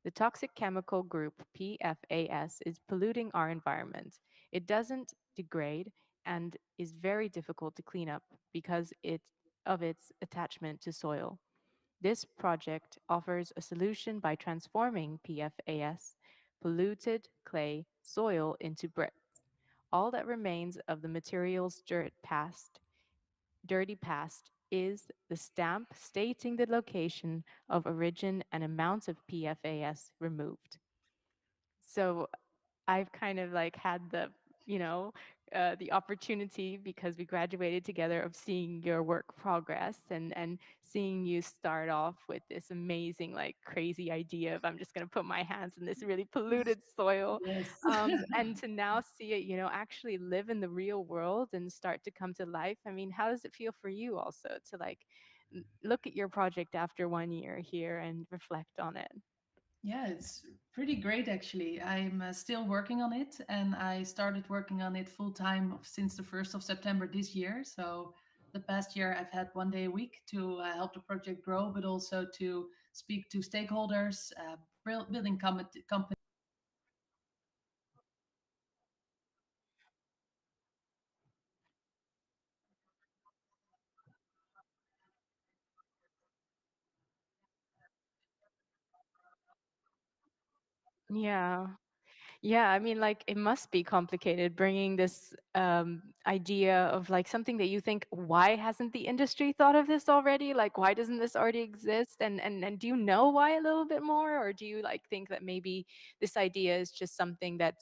The toxic chemical group PFAS is polluting our environment. It doesn't degrade and is very difficult to clean up because of its attachment to soil. This project offers a solution by transforming PFAS, polluted clay soil, into bricks. All that remains of the material's dirty past is the stamp stating the location of origin and amounts of PFAS removed. So I've kind of like had the opportunity, because we graduated together, of seeing your work progress, and seeing you start off with this amazing, like crazy idea of, I'm just going to put my hands in this really polluted soil, Yes. and to now see it, actually live in the real world and start to come to life. I mean, how does it feel for you also to like look at your project after 1 year here and reflect on it? Yeah, it's pretty great actually. I'm still working on it, and I started working on it full time since the 1st of September this year. So the past year, I've had 1 day a week to help the project grow, but also to speak to stakeholders, building companies. Yeah. Yeah, I mean, like, it must be complicated bringing this idea of like something that you think, why hasn't the industry thought of this already? Like, why doesn't this already exist? And do you know why a little bit more, or do you like think that maybe this idea is just something that,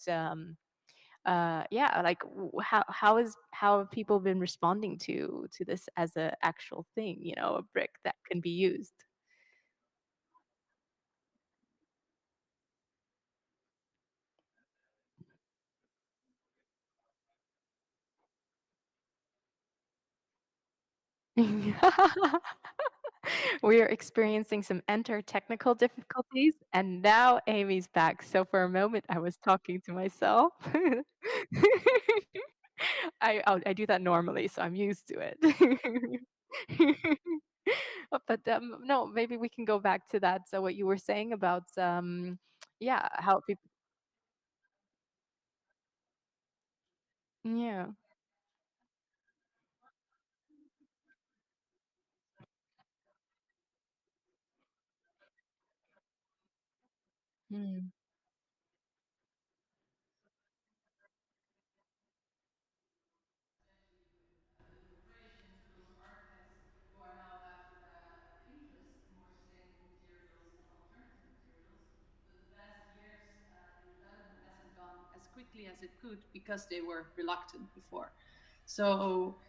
yeah, like how have people been responding to this as a actual thing? A brick that can be used. We are experiencing some enter technical difficulties, and now Amy's back. So for a moment, I was talking to myself. I do that normally, so I'm used to it. But no, maybe we can go back to that. So what you were saying about yeah, how people, yeah. Mm. Who are now have interest in more sustainable materials and alternative materials. But the past years, the development hasn't gone as quickly as it could because they were reluctant before. So,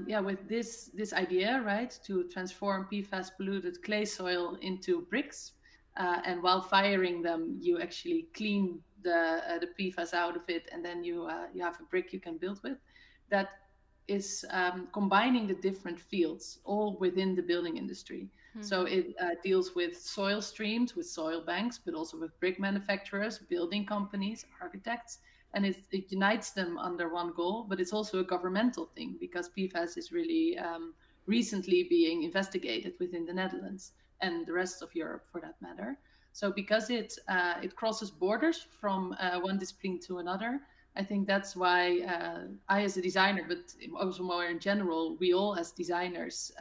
yeah, with this idea, right, to transform PFAS polluted clay soil into bricks, and while firing them, you actually clean the PFAS out of it, and then you have a brick you can build with. That is combining the different fields all within the building industry. So Mhm. it deals with soil streams, with soil banks, but also with brick manufacturers, building companies, architects, and it unites them under one goal. But it's also a governmental thing because PFAS is really recently being investigated within the Netherlands and the rest of Europe, for that matter. So because it crosses borders from one discipline to another, I think that's why I, as a designer, but also more in general, we all as designers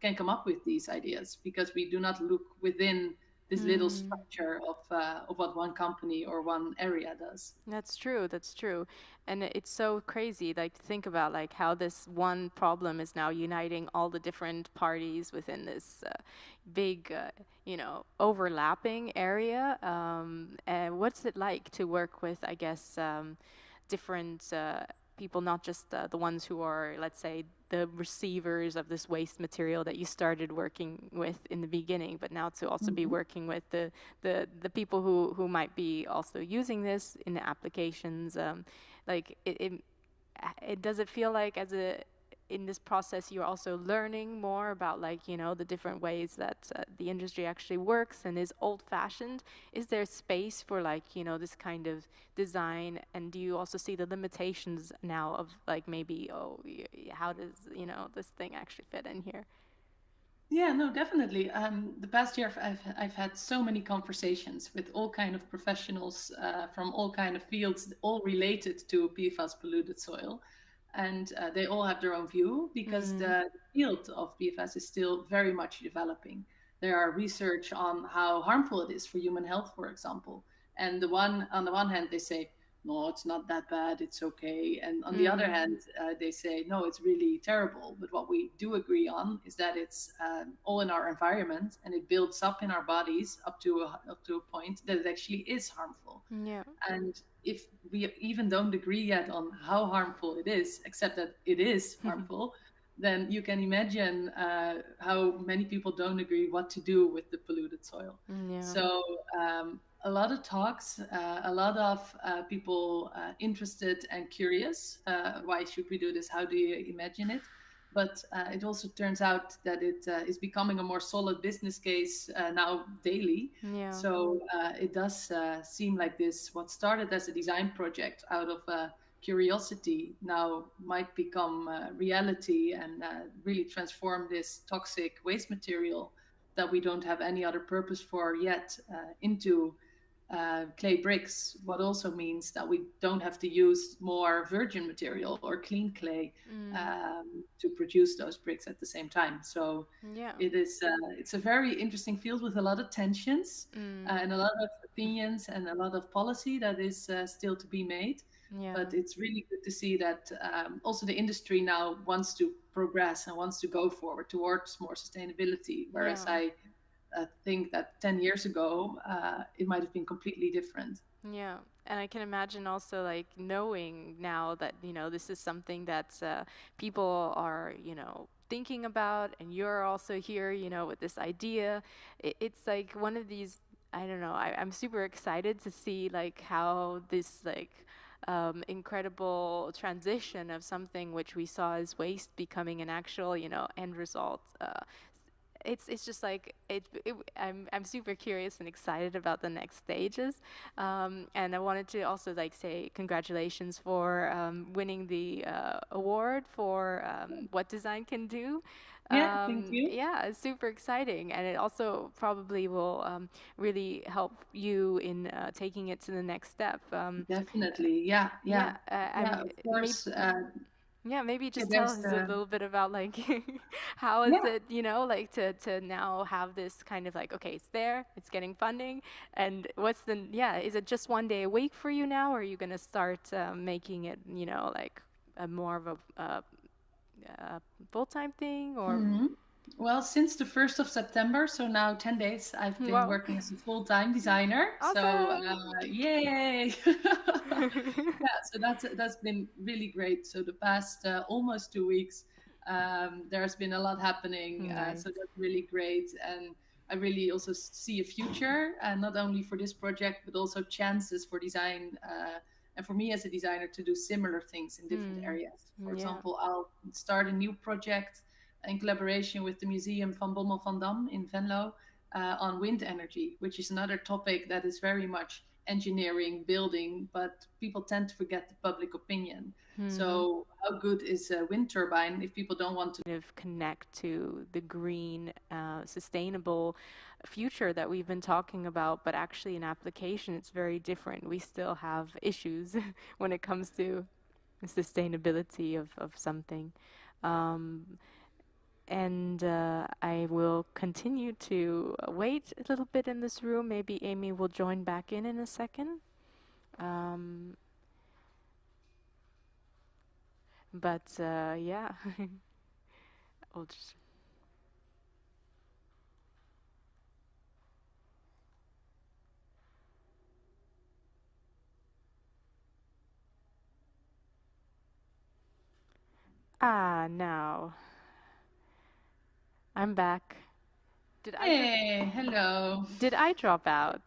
can come up with these ideas because we do not look within this little structure of what one company or one area does. That's true. That's true. And it's so crazy, like, to think about, like, how this one problem is now uniting all the different parties within this big, overlapping area. And what's it like to work with, I guess, different people, not just the ones who are, let's say, the receivers of this waste material that you started working with in the beginning, but now to also be working with the people who might be also using this in the applications. Like it does it feel like in this process you're also learning more about, like, the different ways that the industry actually works and is old-fashioned? Is there space for, like, this kind of design, and do you also see the limitations now of, like, maybe, how does this thing actually fit in here? Yeah, no, definitely. The past year, I've had so many conversations with all kind of professionals from all kind of fields, all related to PFAS polluted soil, and they all have their own view because the field of PFAS is still very much developing. There are research on how harmful it is for human health, for example, and on the one hand, they say, no, it's not that bad, it's okay. And on the other hand, they say, no, it's really terrible. But what we do agree on is that it's all in our environment, and it builds up in our bodies up to a point that it actually is harmful. Yeah. And if we even don't agree yet on how harmful it is, except that it is harmful, then you can imagine how many people don't agree what to do with the polluted soil. Yeah. So a lot of talks, a lot of people interested and curious. Why should we do this? How do you imagine it? But it also turns out that it is becoming a more solid business case now daily. Yeah. So it does seem like this, what started as a design project out of curiosity, now might become reality and really transform this toxic waste material that we don't have any other purpose for yet into clay bricks, what also means that we don't have to use more virgin material or clean clay to produce those bricks at the same time. So Yeah. it's a very interesting field with a lot of tensions and a lot of opinions and a lot of policy that is still to be made. Yeah. But it's really good to see that also the industry now wants to progress and wants to go forward towards more sustainability, whereas I think that 10 years ago it might have been completely different. Yeah, and I can imagine also, like, knowing now that this is something that people are thinking about, and you're also here with this idea. It's like one of these, I don't know, I'm super excited to see, like, how this, like, incredible transition of something which we saw as waste becoming an actual end result. It's just like I'm super curious and excited about the next stages, and I wanted to also, like, say congratulations for winning the award for what design can do. Yeah, thank you. Yeah, it's super exciting, and it also probably will really help you in taking it to the next step. Definitely, yeah. Of course. Yeah, maybe just tell there's us a little bit about, like, how is it, like, to now have this kind of, like, okay, it's there, it's getting funding, and is it just one day a week for you now, or are you going to start making it, like, a more of a full-time thing, or? Well, since the 1st of September, so now 10 days, I've been working as a full-time designer. Awesome. So, yay! Yeah, so that's been really great. So the past almost 2 weeks, there's been a lot happening. Nice. So that's really great. And I really also see a future, not only for this project, but also chances for design and for me as a designer to do similar things in different areas. For example, I'll start a new project in collaboration with the Museum van Bommel van Dam in Venlo on wind energy, which is another topic that is very much engineering, building, but people tend to forget the public opinion. So how good is a wind turbine if people don't want to kind of connect to the green, sustainable future that we've been talking about, but actually in application it's very different. We still have issues when it comes to the sustainability of something. and I will continue to wait a little bit in this room. Maybe Amy will join back in a second. But yeah, I'll just. Now I'm back. Hey, hello. Did I drop out?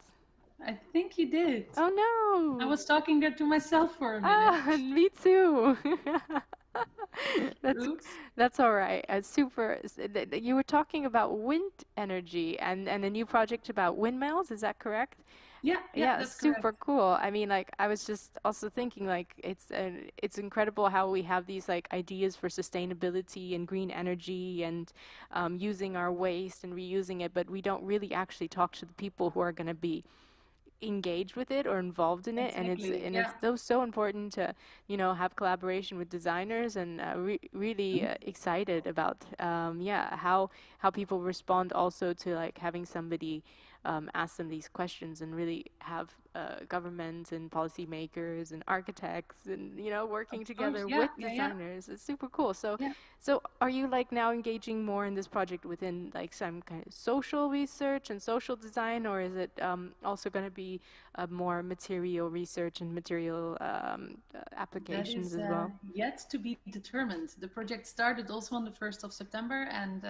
I think you did. Oh no! I was talking there to myself for a minute. Me too. Oops. That's all right. Super. You were talking about wind energy and a new project about windmills. Is that correct? Yeah, that's super correct. cool. I mean, like, I was just also thinking, like, it's incredible how we have these like ideas for sustainability and green energy and using our waste and reusing it, but we don't really actually talk to the people who are going to be engaged with it or involved in it, Exactly. and Yeah. it's so important to have collaboration with designers, and really excited about how people respond also to like having somebody ask them these questions, and really have governments and policymakers and architects and working Of course. together Yeah, with yeah, yeah. designers. It's super cool. So Yeah. so are you like now engaging more in this project within like some kind of social research and social design, or is it also going to be more material research and material That applications is as well? yet to be determined. The project started also on the 1st of September, and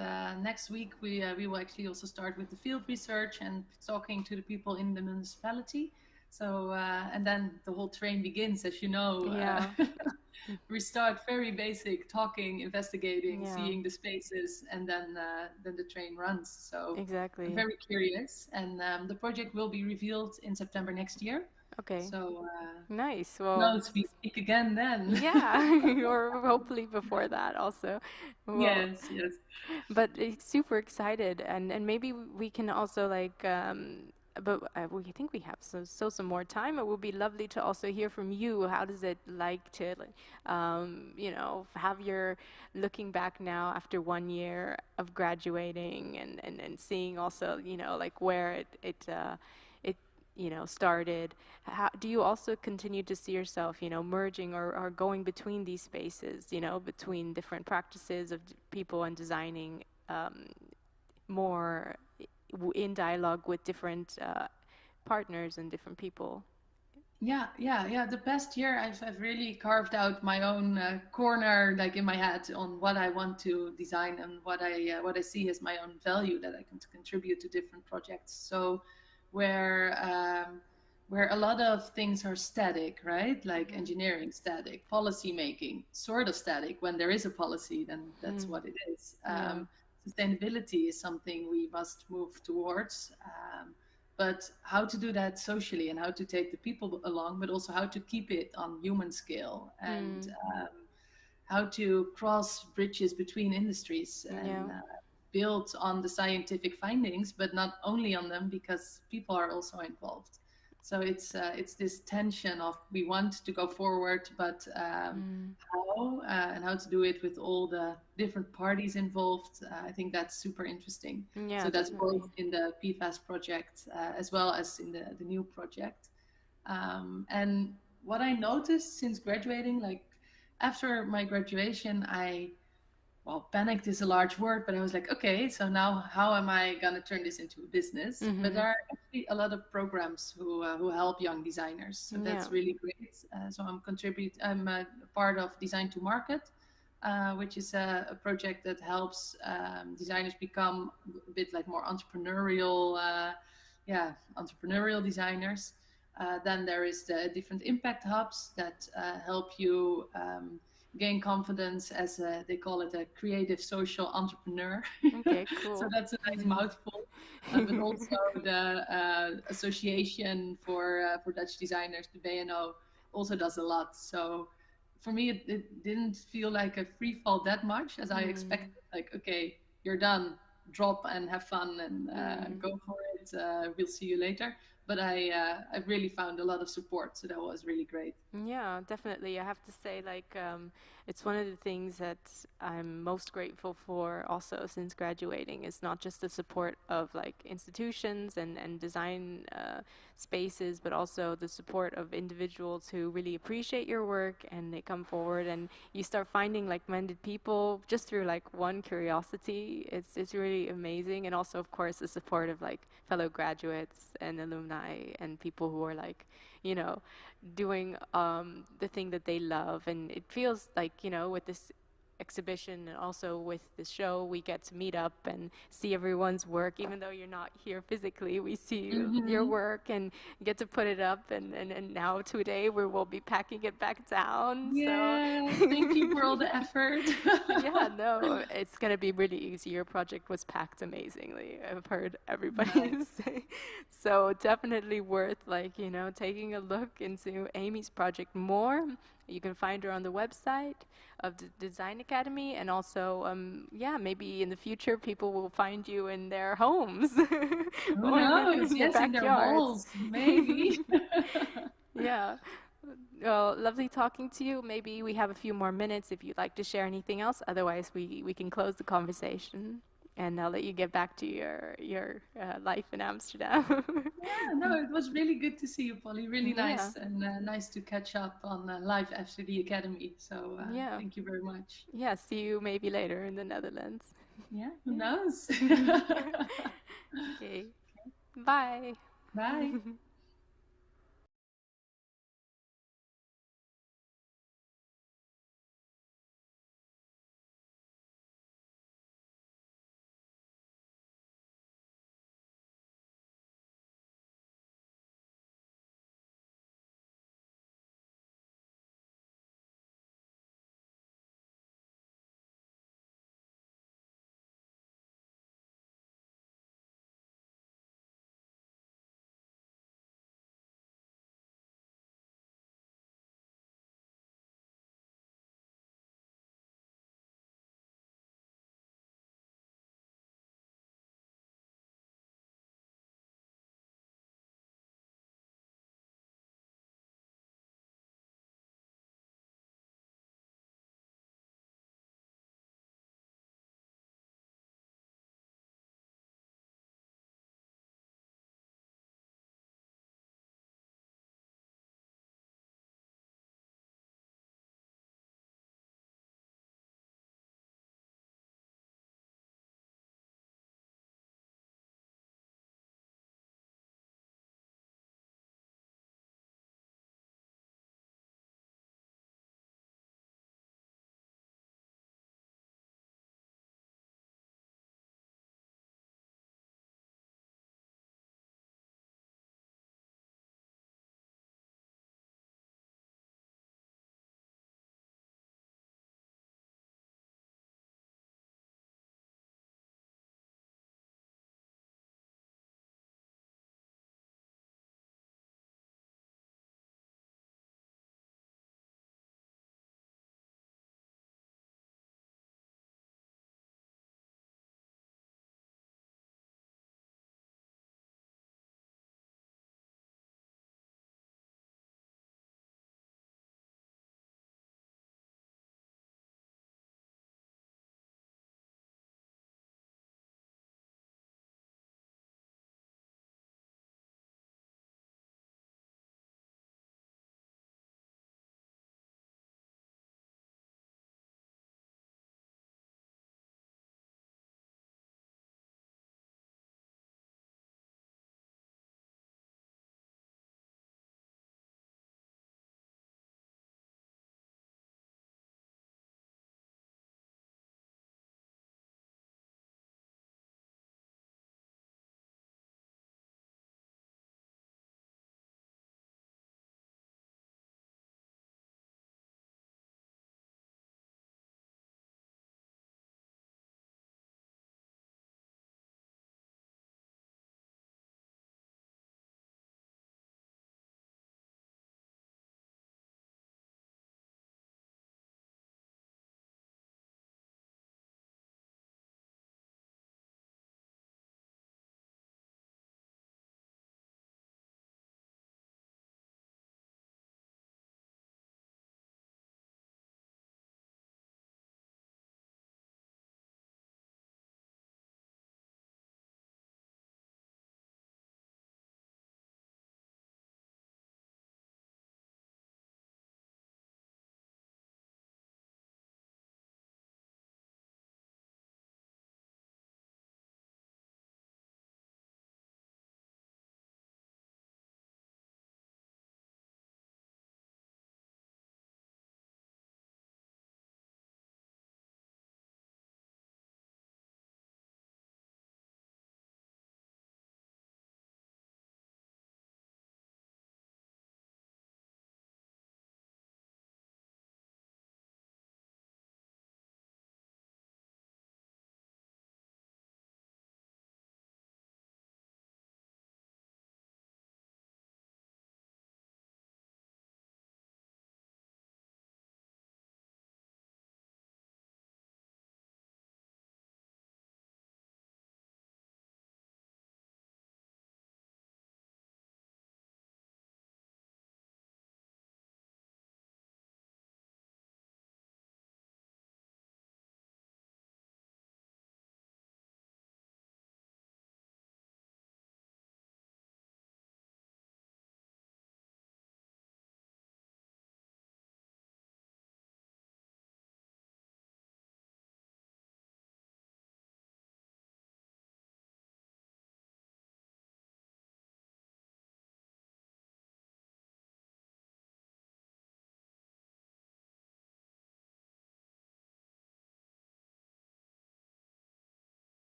next week we will actually also start with the field research and talking to the people in the municipality. So and then the whole train begins, as you know. Yeah. We start very basic, talking, investigating, Yeah. seeing the spaces, and then the train runs. So I'm Exactly. very curious, and the project will be revealed in September next year. Okay. So Nice. who Well, knows, we speak again then. yeah, or hopefully before that also. Well, Yes, yes. but it's super excited, and maybe we can also like but we think we have some more time. It would be lovely to also hear from you. How does it like to have your looking back now after 1 year of graduating, and seeing also like where it started. How do you also continue to see yourself merging or going between these spaces, between different practices of people, and designing more in dialogue with different partners and different people? Yeah. The past year, I've really carved out my own corner, like in my head, on what I want to design and what I see as my own value that I can contribute to different projects. So, where a lot of things are static, right? Like engineering static, policy making sort of static. When there is a policy, then that's what it is. Sustainability is something we must move towards. But how to do that socially, and how to take the people along, but also how to keep it on human scale, and how to cross bridges between industries, and build on the scientific findings, but not only on them, because people are also involved. So it's this tension of, we want to go forward, but how, and how to do it with all the different parties involved. I think that's super interesting. Yeah, So that's definitely. both in the PFAS project as well as in the new project. And what I noticed since graduating, like after my graduation, panicked is a large word, but I was like, okay, so now how am I going to turn this into a business? But there are actually a lot of programs who help young designers. So that's really great. So I'm a part of Design to Market, which is a project that helps designers become a bit like more entrepreneurial, entrepreneurial designers. Then there is the different impact hubs that help you gain confidence as they call it, a creative social entrepreneur. Okay, cool. So that's a nice mouthful. But also the Association for Dutch Designers, the BNO, also does a lot. So for me, it didn't feel like a free fall that much as I expected. Like, okay, you're done, drop and have fun, and go for it. We'll see you later. but I really found a lot of support, so that was really great. Yeah, definitely. I have to say, like, it's one of the things that I'm most grateful for also since graduating is not just the support of like institutions and design spaces, but also the support of individuals who really appreciate your work and they come forward and you start finding like-minded people just through like one curiosity. It's really amazing. And also, of course, the support of like fellow graduates and alumni and people who are like, you know, doing the thing that they love. And it feels like, you know, with this exhibition and also with the show, we get to meet up and see everyone's work. Even though you're not here physically, we see your work and get to put it up. And now today we will be packing it back down. Yeah, So thank you for all the effort. yeah, no, it's gonna be really easy. Your project was packed amazingly. I've heard everybody Nice. say. So definitely worth like, you know, taking a look into Amy's project more. You can find her on the website of the Design Academy, and also, yeah, maybe in the future people will find you in their homes Who or knows? in their Yes, in their backyards. halls, maybe. Yeah. Well, lovely talking to you. Maybe we have a few more minutes if you'd like to share anything else. Otherwise, we can close the conversation, and I'll let you get back to your life in Amsterdam. Yeah, no, it was really good to see you, Polly. Really Yeah. nice, and nice to catch up on live after the academy. So Yeah. thank you very much. Yeah, see you maybe later in the Netherlands. Yeah, who knows? Okay. Bye. Bye.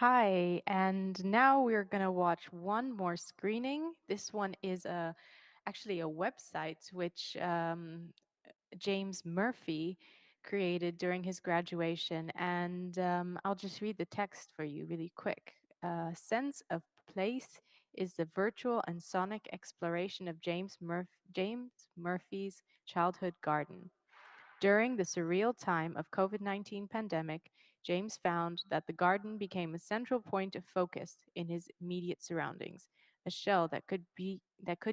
Hi, and now we're gonna watch one more screening. This one is actually a website which James Murphy created during his graduation, and I'll just read the text for you really quick. Sense of Place is the virtual and sonic exploration of James Murphy's childhood garden. During the surreal time of COVID-19 pandemic, James found that the garden became a central point of focus in his immediate surroundings, a shell that could be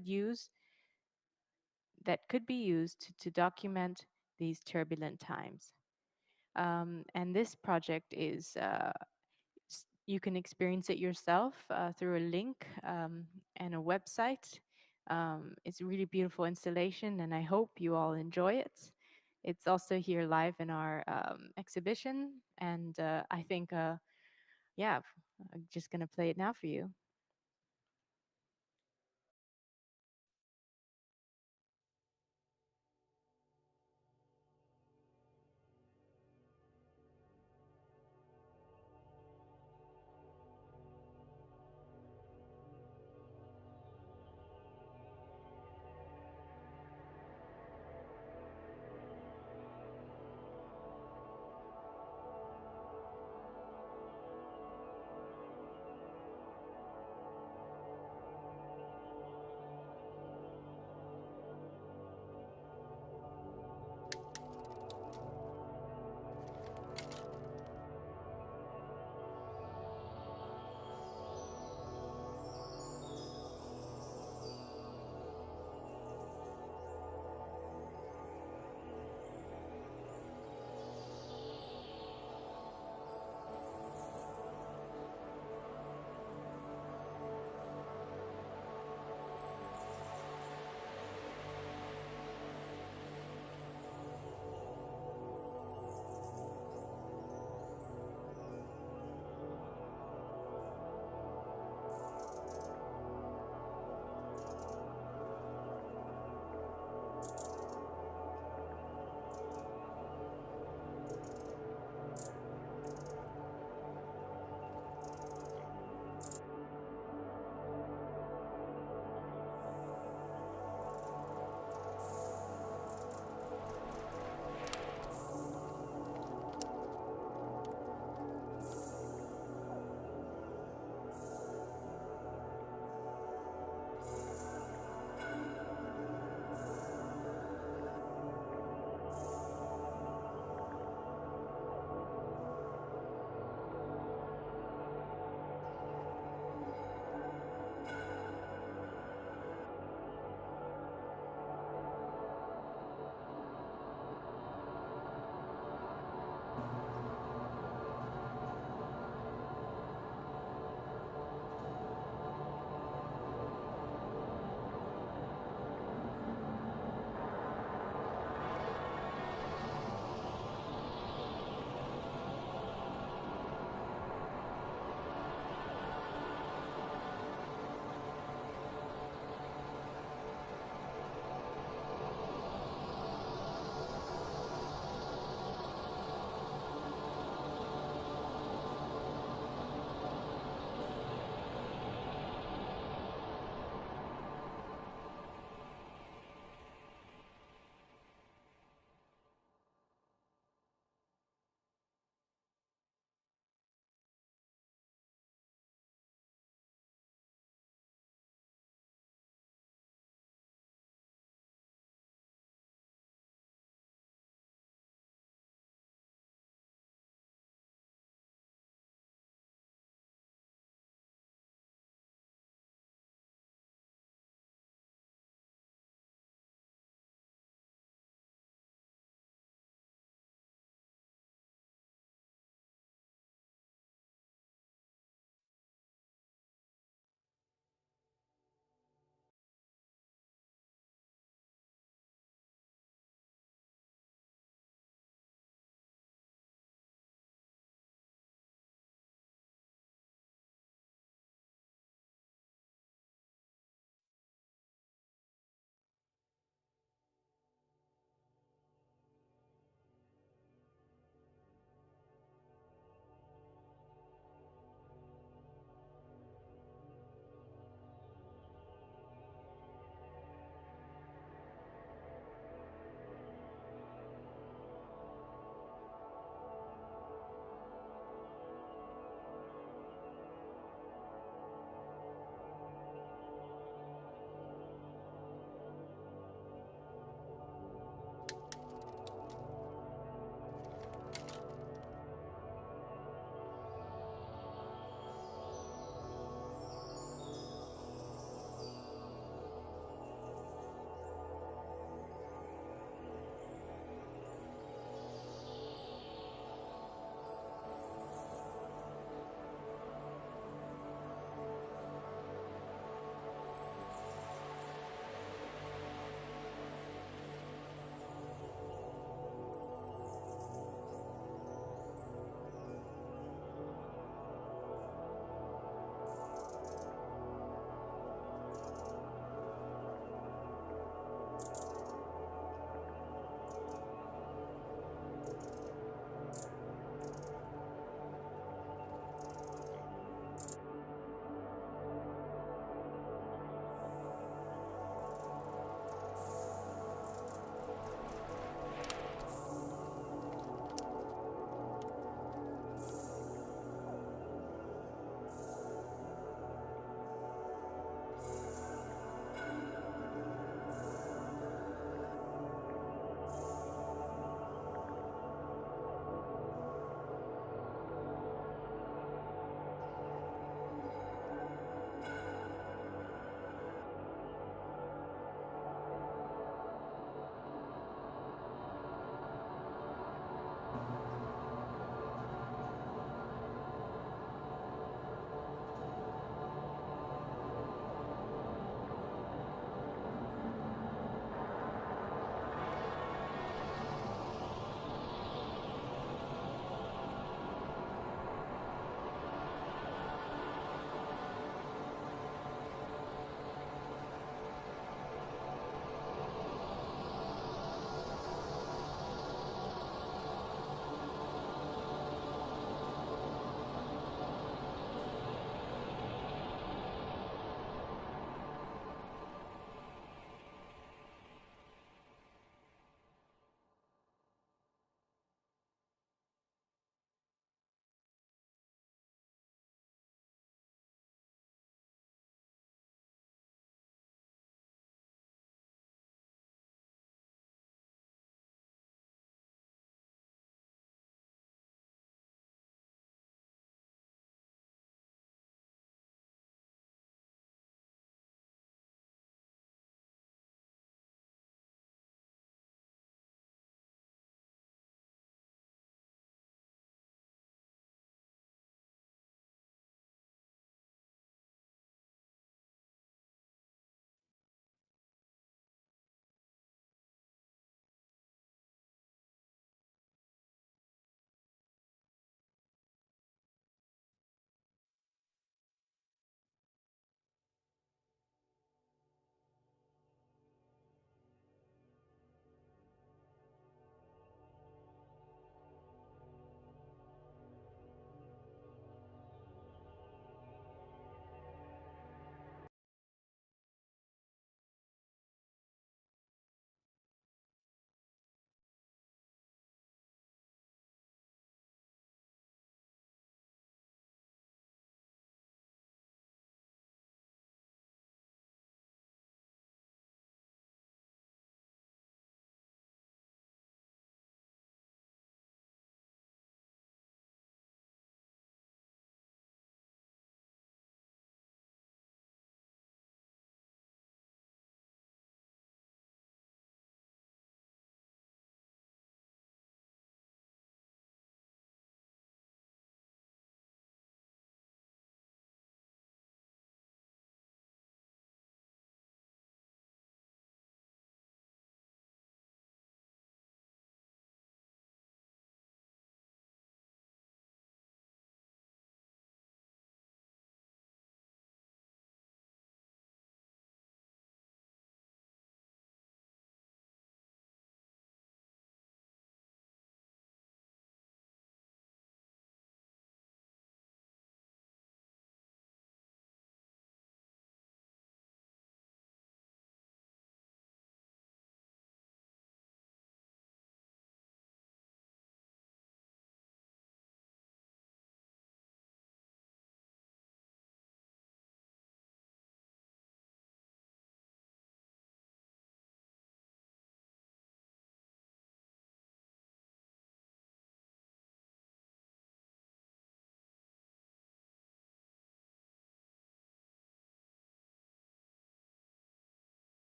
used to document these turbulent times. And this project is you can experience it yourself through a link and a website. It's a really beautiful installation, and I hope you all enjoy it. It's also here live in our exhibition, and I think, yeah, I'm just gonna play it now for you.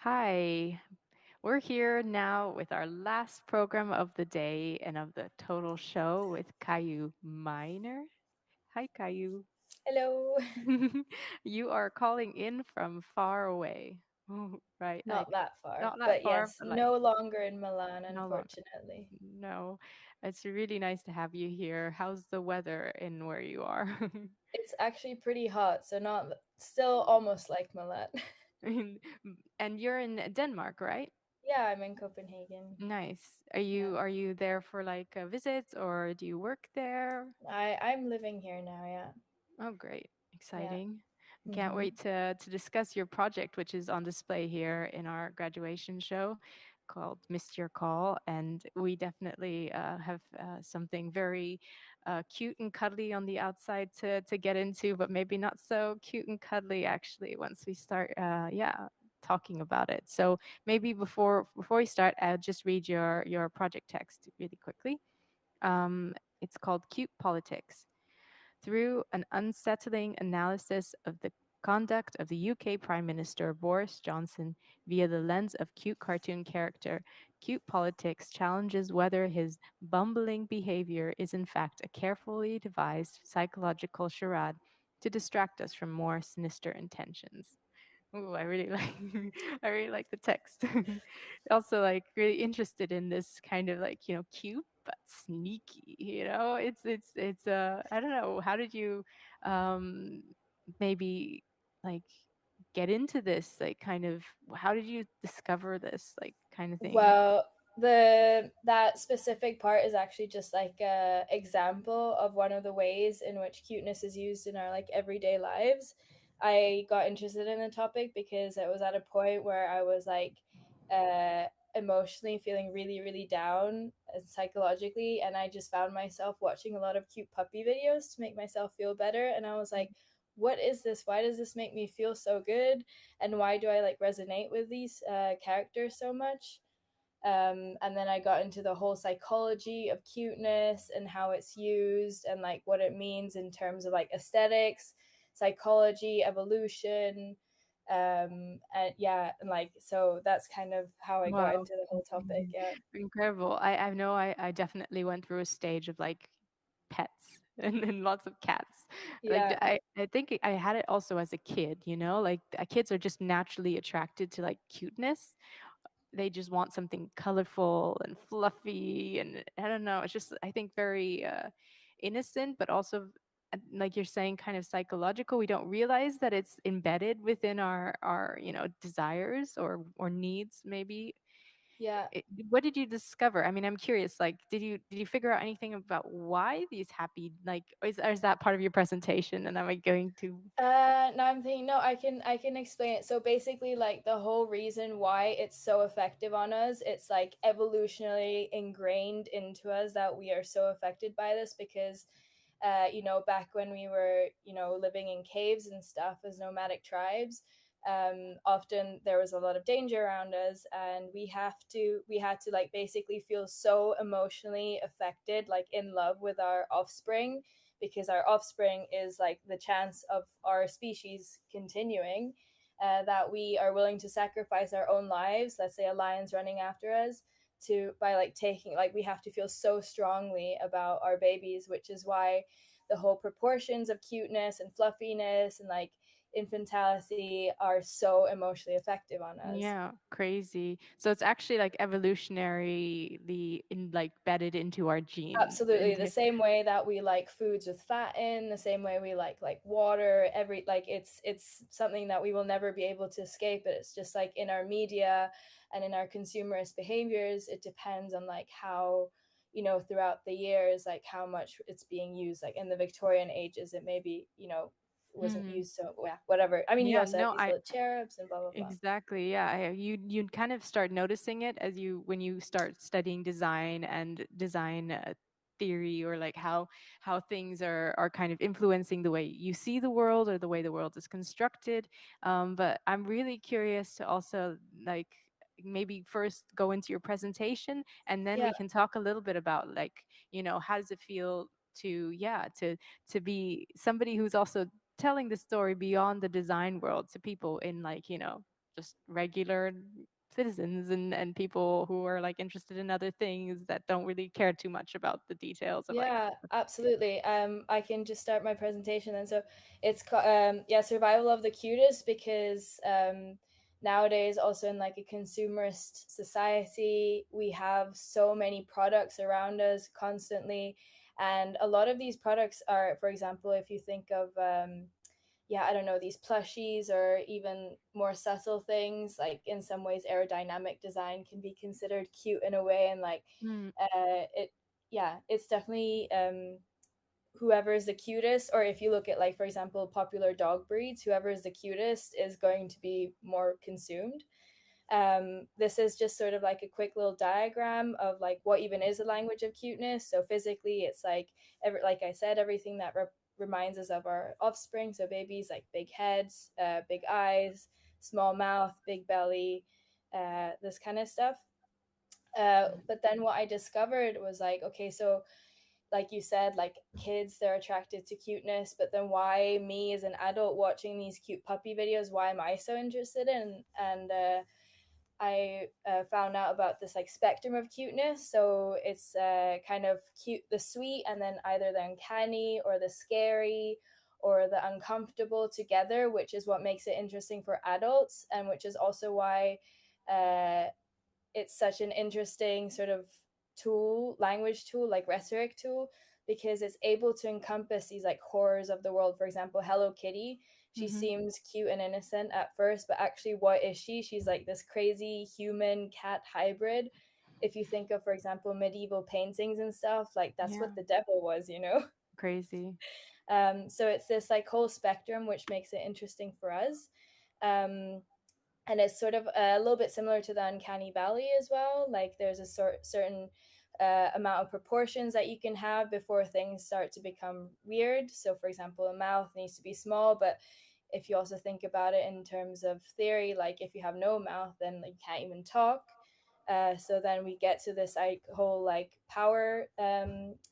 Hi, we're here now with our last program of the day and of the total show with Caillou Miner. Hi, Caillou. Hello. You are calling in from far away. Right, like Not that far, not that but far, yes, but like no longer in Milan, no long. unfortunately. No, it's really nice to have you here. How's the weather in where you are? It's actually pretty hot, so not still almost like Milan. And and you're in Denmark, right? Yeah, I'm in Copenhagen. Nice. Yeah. Are you there for like a visit or do you work there? I'm living here now, yeah. Oh, great. Yeah. Exciting. I can't Mhm. wait to discuss your project, which is on display here in our graduation show called Missed Your Call. And we definitely have something very cute and cuddly on the outside to get into, but maybe not so cute and cuddly actually once we start, yeah, talking about it. So maybe before we start, I'll just read your project text really quickly. It's called Cute Politics. Through an unsettling analysis of the conduct of the UK Prime Minister Boris Johnson via the lens of cute cartoon character, Cute Politics challenges whether his bumbling behavior is in fact a carefully devised psychological charade to distract us from more sinister intentions. Ooh, I really like I really like the text. Also like really interested in this kind of like, cute but sneaky, it's I don't know, how did you um maybe like get into this like kind of how did you discover this like kind of thing? Well, the that specific part is actually just like a example of one of the ways in which cuteness is used in our like everyday lives. I got interested in the topic because I was at a point where I was like uh emotionally feeling really really down psychologically, and I just found myself watching a lot of cute puppy videos to make myself feel better, and I was like, what is this? Why does this make me feel so good? And why do I like resonate with these characters so much? And then I got into the whole psychology of cuteness and how it's used and like what it means in terms of like aesthetics, psychology, evolution. And yeah, and like so that's kind of how I got Wow. into the whole topic. Yeah. Incredible. I know I definitely went through a stage of like pets and lots of cats. Like Yeah. I think I had it also as a kid, like kids are just naturally attracted to like cuteness. They just want something colorful and fluffy and I don't know, it's just I think very innocent but also like you're saying kind of psychological. We don't realize that it's embedded within our desires or needs maybe. Yeah. What did you discover? I mean, I'm curious. Like, did you figure out anything about why these happy like or is that part of your presentation? And am I going to? No, I'm thinking no, I can explain it. So basically like the whole reason why it's so effective on us, it's like evolutionarily ingrained into us that we are so affected by this because back when we were, living in caves and stuff as nomadic tribes, often there was a lot of danger around us, and we had to like basically feel so emotionally affected, like in love with our offspring, because our offspring is like the chance of our species continuing, that we are willing to sacrifice our own lives. Let's say a lion's running after us, to by like taking like we have to feel so strongly about our babies, which is why the whole proportions of cuteness and fluffiness and like infantility are so emotionally effective on us. Yeah, crazy. So it's actually like evolutionarily in like bedded into our genes. Absolutely, the same way that we like foods with fat in, the same way we like water, every like it's something that we will never be able to escape. But it's just like in our media and in our consumerist behaviors, it depends on like how, throughout the years, like how much it's being used. Like in the Victorian ages, it maybe, wasn't Mhm. used, so yeah, whatever. I mean, you Yeah, also have no, these I little cherubs and blah blah blah. exactly. Yeah, you kind of start noticing it as you when you start studying design and design theory or like how things are kind of influencing the way you see the world or the way the world is constructed. But I'm really curious to also like maybe first go into your presentation and then Yeah. we can talk a little bit about like how does it feel to yeah to be somebody who's also telling the story beyond the design world to people in like just regular citizens and people who are like interested in other things that don't really care too much about the details of like. Yeah, absolutely. I can just start my presentation then. So it's survival of the cutest, because nowadays, also in like a consumerist society, we have so many products around us constantly, and a lot of these products are, for example, if you think of I don't know, these plushies or even more subtle things, like in some ways aerodynamic design can be considered cute in a way, and like Mm. it's definitely whoever is the cutest, or if you look at, like, for example, popular dog breeds, whoever is the cutest is going to be more consumed. This is just sort of like a quick little diagram of like what even is a language of cuteness. So physically, it's like like I said, everything that reminds us of our offspring. So babies, like big heads, big eyes, small mouth, big belly, this kind of stuff. But then what I discovered was like, okay, so like you said, like kids, they're attracted to cuteness, but then why me as an adult watching these cute puppy videos, why am I so interested in? And I found out about this like spectrum of cuteness. So it's kind of cute, the sweet, and then either the uncanny or the scary or the uncomfortable together, which is what makes it interesting for adults, and which is also why uh, it's such an interesting sort of tool, language tool, like rhetoric tool, because it's able to encompass these like horrors of the world. For example, Hello Kitty, she seems cute and innocent at first, but actually what is she? She's like this crazy human cat hybrid. If you think of, for example, medieval paintings and stuff, like that's what the devil was, you know. Crazy. So it's this like whole spectrum, which makes it interesting for us. And it's sort of a little bit similar to the uncanny valley as well. Like there's a certain amount of proportions that you can have before things start to become weird. So for example, a mouth needs to be small, but if you also think about it in terms of theory, like if you have no mouth, then you can't even talk. So then we get to this like whole like power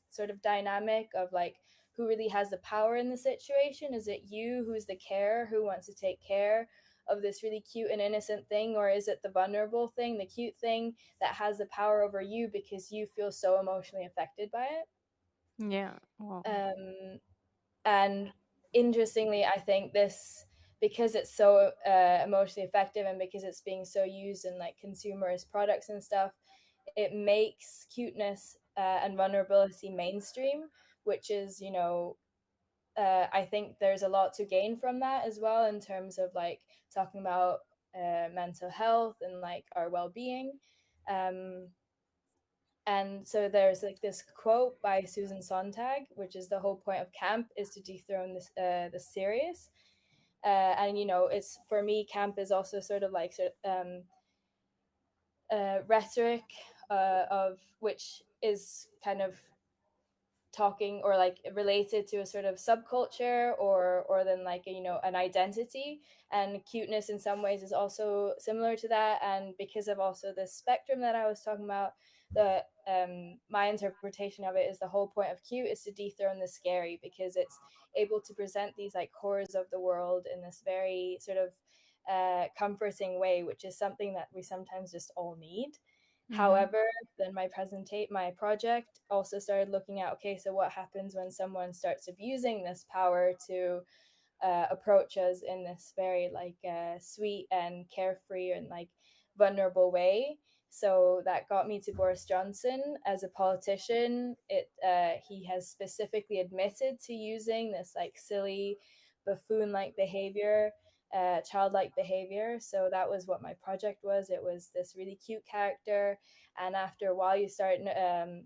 sort of dynamic of like, who really has the power in the situation? Is it you who's the carer, who wants to take care of this really cute and innocent thing, or is it the vulnerable thing, the cute thing, that has the power over you because you feel so emotionally affected by it? Yeah. Well. And interestingly, I think this, because it's so emotionally effective, and because it's being so used in like consumerist products and stuff, it makes cuteness and vulnerability mainstream, which is, you know, I think there's a lot to gain from that as well, in terms of like talking about mental health and like our well-being. And so there's like this quote by Susan Sontag, which is, the whole point of camp is to dethrone this the serious. And you know, it's, for me, camp is also sort of like rhetoric of which is kind of talking or like related to a sort of subculture, or then like a, you know, an identity. And cuteness in some ways is also similar to that. And because of also the spectrum that I was talking about, the my interpretation of it is, the whole point of cute is to dethrone the scary, because it's able to present these like horrors of the world in this very sort of comforting way, which is something that we sometimes just all need. However, then my project also started looking at, okay, so what happens when someone starts abusing this power to approach us in this very like sweet and carefree and like vulnerable way. So that got me to Boris Johnson as a politician. He has specifically admitted to using this like silly buffoon-like behavior, childlike behavior. So that was what my project was. It was this really cute character, and after a while, you start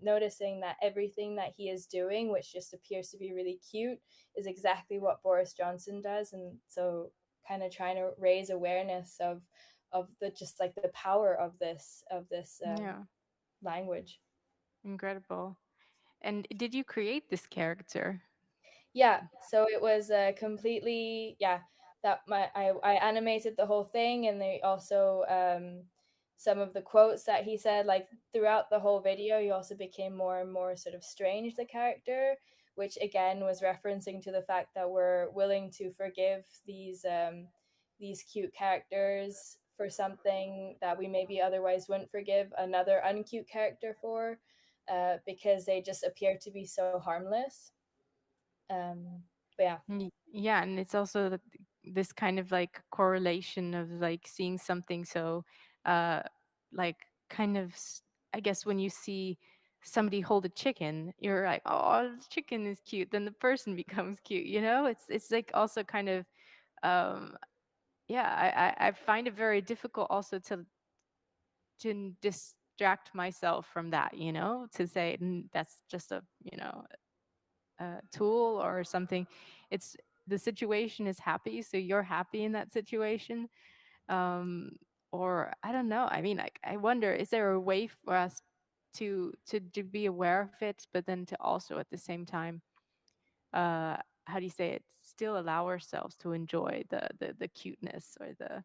noticing that everything that he is doing, which just appears to be really cute, is exactly what Boris Johnson does. And so, kind of trying to raise awareness of the just like the power of this Yeah. language. Incredible. And did you create this character? Yeah, so it was completely, yeah, that I animated the whole thing, and they also some of the quotes that he said, like throughout the whole video, he also became more and more sort of strange, the character, which again was referencing to the fact that we're willing to forgive these cute characters for something that we maybe otherwise wouldn't forgive another uncute character for, because they just appear to be so harmless. But yeah. Yeah, and it's also this kind of like correlation of like seeing something so uh like kind of I guess when you see somebody hold a chicken, you're like, oh, the chicken is cute, then the person becomes cute, you know? It's like also kind of um yeah, I find it very difficult also to distract myself from that, you know, to say that's just a, you know, tool or something. It's the situation is happy, so you're happy in that situation. um or I don't know, I mean, like, I wonder, is there a way for us to be aware of it, but then to also at the same time, uh how do you say it, still allow ourselves to enjoy the cuteness or the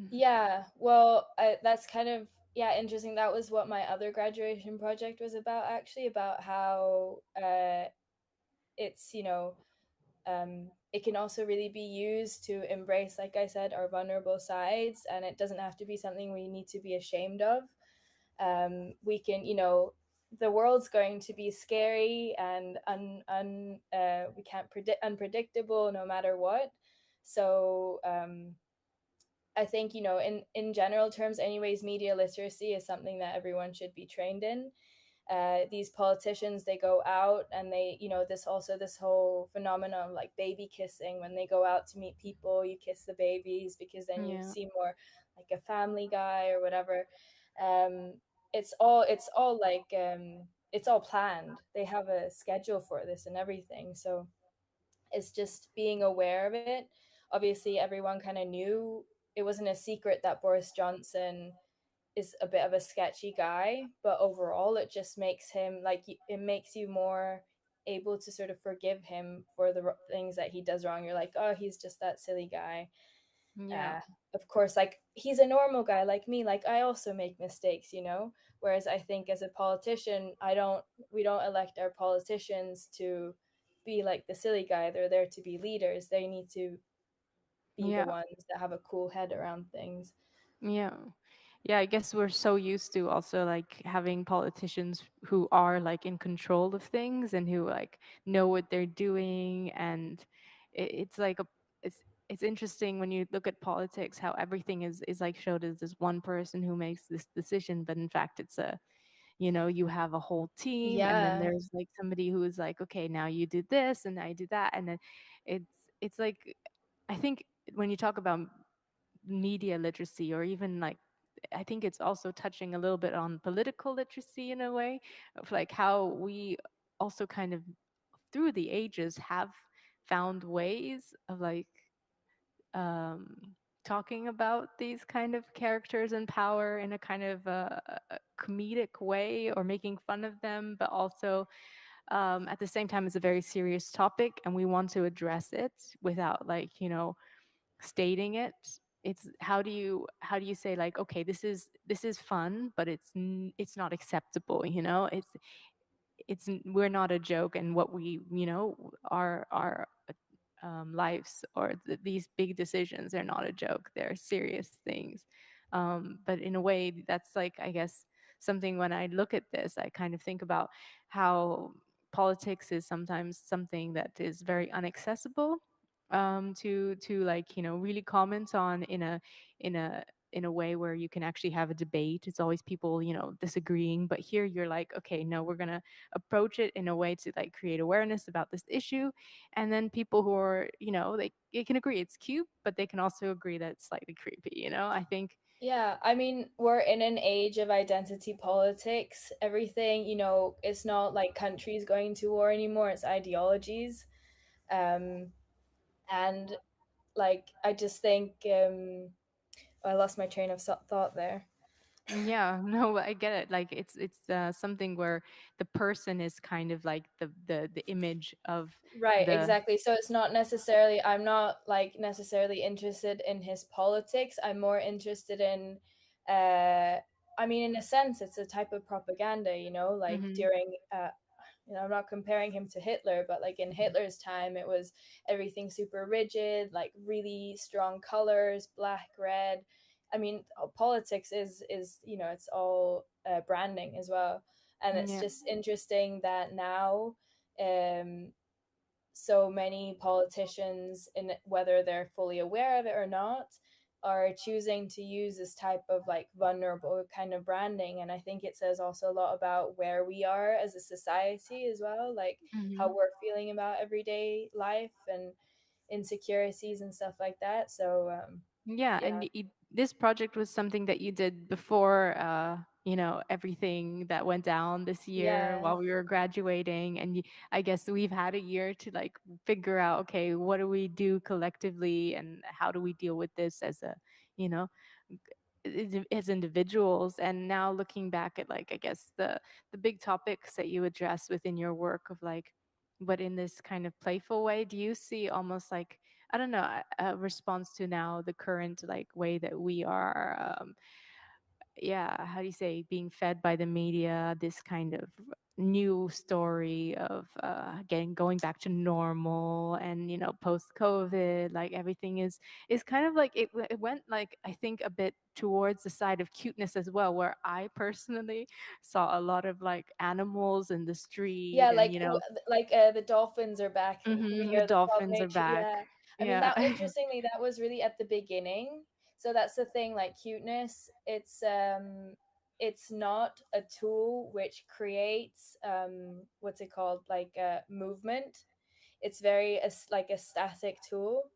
Yeah, well, that's kind of, yeah, interesting. That was what my other graduation project was about, actually, about how it's, it can also really be used to embrace, like I said, our vulnerable sides, and it doesn't have to be something we need to be ashamed of. We can, the world's going to be scary and we can't predict, unpredictable no matter what. So I think, in general terms, anyways, media literacy is something that everyone should be trained in. These politicians, they go out and they, this whole phenomenon of like baby kissing. When they go out to meet people, you kiss the babies because then you yeah, seem more like a family guy or whatever. um it's all like it's all planned. They have a schedule for this and everything. So it's just being aware of it. Obviously, everyone kind of knew, it wasn't a secret that Boris Johnson is a bit of a sketchy guy, but overall, it just makes him like, it makes you more able to sort of forgive him for the things that he does wrong. You're like, oh, he's just that silly guy. yeah, uh, of course, like, he's a normal guy like me. Like, I also make mistakes, whereas I think as a politician, we don't elect our politicians to be like the silly guy. They're there to be leaders. They need to be the yeah, ones that have a cool head around things. yeah. Yeah, I guess we're so used to also like having politicians who are like in control of things and who like know what they're doing, and it's like it's interesting when you look at politics how everything is like showed as this one person who makes this decision, but in fact it's a, you know, you have a whole team, and then Yeah. there's like somebody who is like, okay, now you do this and now you do that, and then it's like, I think when you talk about media literacy, or even like, I think it's also touching a little bit on political literacy in a way, of like how we also kind of through the ages have found ways of like um, talking about these kind of characters and power in a kind of a comedic way, or making fun of them, but also at the same time it's a very serious topic and we want to address it without like, you know, stating it. It's how do you say like, okay, this is fun, but it's not acceptable, you know, we're not a joke, and what we, you know, our lives, or these big decisions, they're not a joke, they're serious things. But in a way that's like, I guess, something when I look at this, I kind of think about how politics is sometimes something that is very inaccessible, to like, you know, really comment on in a in a way where you can actually have a debate. It's always people, you know, disagreeing, but here you're like, okay, no, we're gonna approach it in a way to like create awareness about this issue, and then people who are, you know, they can agree it's cute, but they can also agree that it's slightly creepy, you know, I think. Yeah, I mean, we're in an age of identity politics. Everything, it's not like countries going to war anymore, it's ideologies. Um, and like, I just think, I lost my train of thought there. Yeah, no, I get it. Like it's something where the person is kind of like the image of Right, the. exactly. So it's not necessarily, I'm not like necessarily interested in his politics. I'm more interested in, I mean, in a sense, it's a type of propaganda, like Hmm. during, I'm not comparing him to Hitler, but like in Hitler's time, it was everything super rigid, like really strong colors, black, red. I mean, politics is it's all branding as well, and it's Yeah. just interesting that now um so many politicians, in whether they're fully aware of it or not, are choosing to use this type of like vulnerable kind of branding. And I think it says also a lot about where we are as a society as well, like how Hmm. we're feeling about everyday life and insecurities and stuff like that. So Yeah, yeah. and this project was something that you did before, everything that went down this year Yeah. while we were graduating, and I guess we've had a year to like figure out, okay, what do we do collectively, and how do we deal with this as a, you know, as individuals. And now looking back at like, I guess the big topics that you address within your work of like, but in this kind of playful way, do you see almost like, I don't know, a response to now the current like way that we are, yeah, how do you say, being fed by the media, this kind of new story of getting going back to normal, and post COVID, like everything is kind of like it went like, I think, a bit towards the side of cuteness as well, where I personally saw a lot of like animals in the street, Yeah, and like the dolphins are back. We the are the club dolphins are nature. back. Yeah, I mean Yeah. that interestingly, that was really at the beginning. So that's the thing. Like cuteness, it's not a tool which creates what's it called, like movement. It's very like a static tool.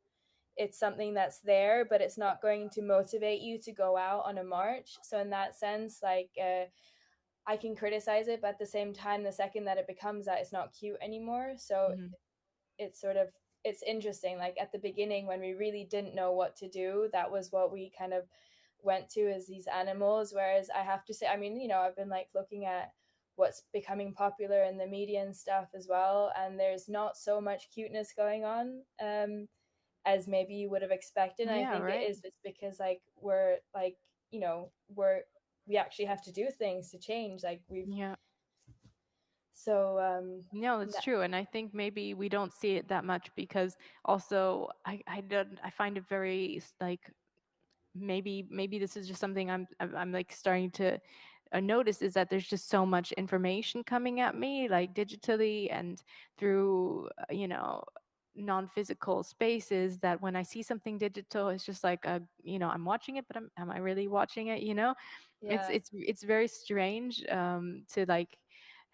It's something that's there, but it's not going to motivate you to go out on a march. So in that sense, like I can criticize it, but at the same time, the second that it becomes that, it's not cute anymore. So Mhm. it's sort of, it's interesting. Like at the beginning, when we really didn't know what to do, that was what we kind of went to, as these animals. Whereas I have to say, I mean, I've been like looking at what's becoming popular in the media and stuff as well, and there's not so much cuteness going on as maybe you would have expected. And I Yeah, think it right. is, it's because like we're like, we actually have to do things to change. Like we've Yeah. so No, it's that, true. And I think maybe we don't see it that much because also I find it very like, maybe this is just something I'm like starting to notice, is that there's just so much information coming at me like digitally and through non-physical spaces, that when I see something digital, it's just like, I'm watching it, but am I really watching it, it's yeah. it's very strange, to like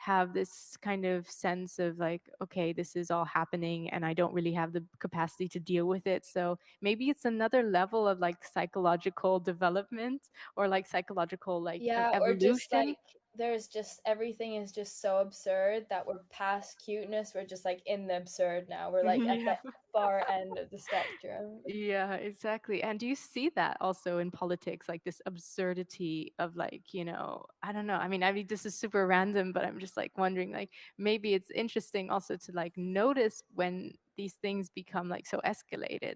have this kind of sense of like, okay, this is all happening and I don't really have the capacity to deal with it. So maybe it's another level of like psychological development, or like psychological like Yeah, or just evolution. like there's just everything is just so absurd that we're past cuteness. We're just like in the absurd now. We're like at Yeah. the far end of the spectrum. Yeah, exactly. And do you see that also in politics, like this absurdity of like, I don't know. I mean, this is super random, but I'm just like wondering, like, maybe it's interesting also to like notice when these things become like so escalated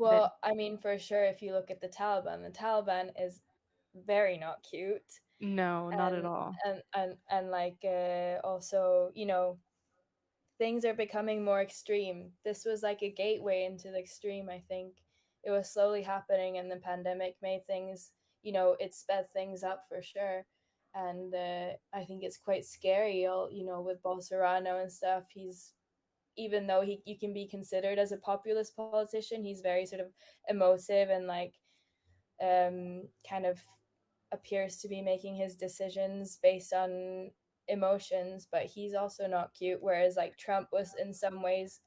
that Well, I mean, for sure, if you look at the Taliban is very not cute, no, not at and all. like also, things are becoming more extreme. This was like a gateway into the extreme. I think it was slowly happening, and the pandemic made things, it sped things up for sure. And I think it's quite scary, with Bolsonaro and stuff. He's, even though you can be considered as a populist politician, he's very sort of emotive and like kind of appears to be making his decisions based on emotions, but he's also not cute. Whereas like Trump was in some ways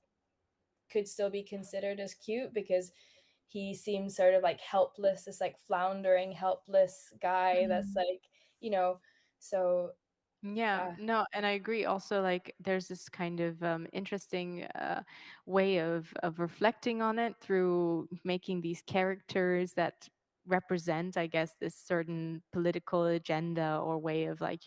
could still be considered as cute because he seems sort of like helpless, this like floundering, helpless guy that's Mhm. like, you know, so Yeah, yeah. no, and I agree also, like there's this kind of interesting way of reflecting on it through making these characters that represent, I guess, this certain political agenda or way of like,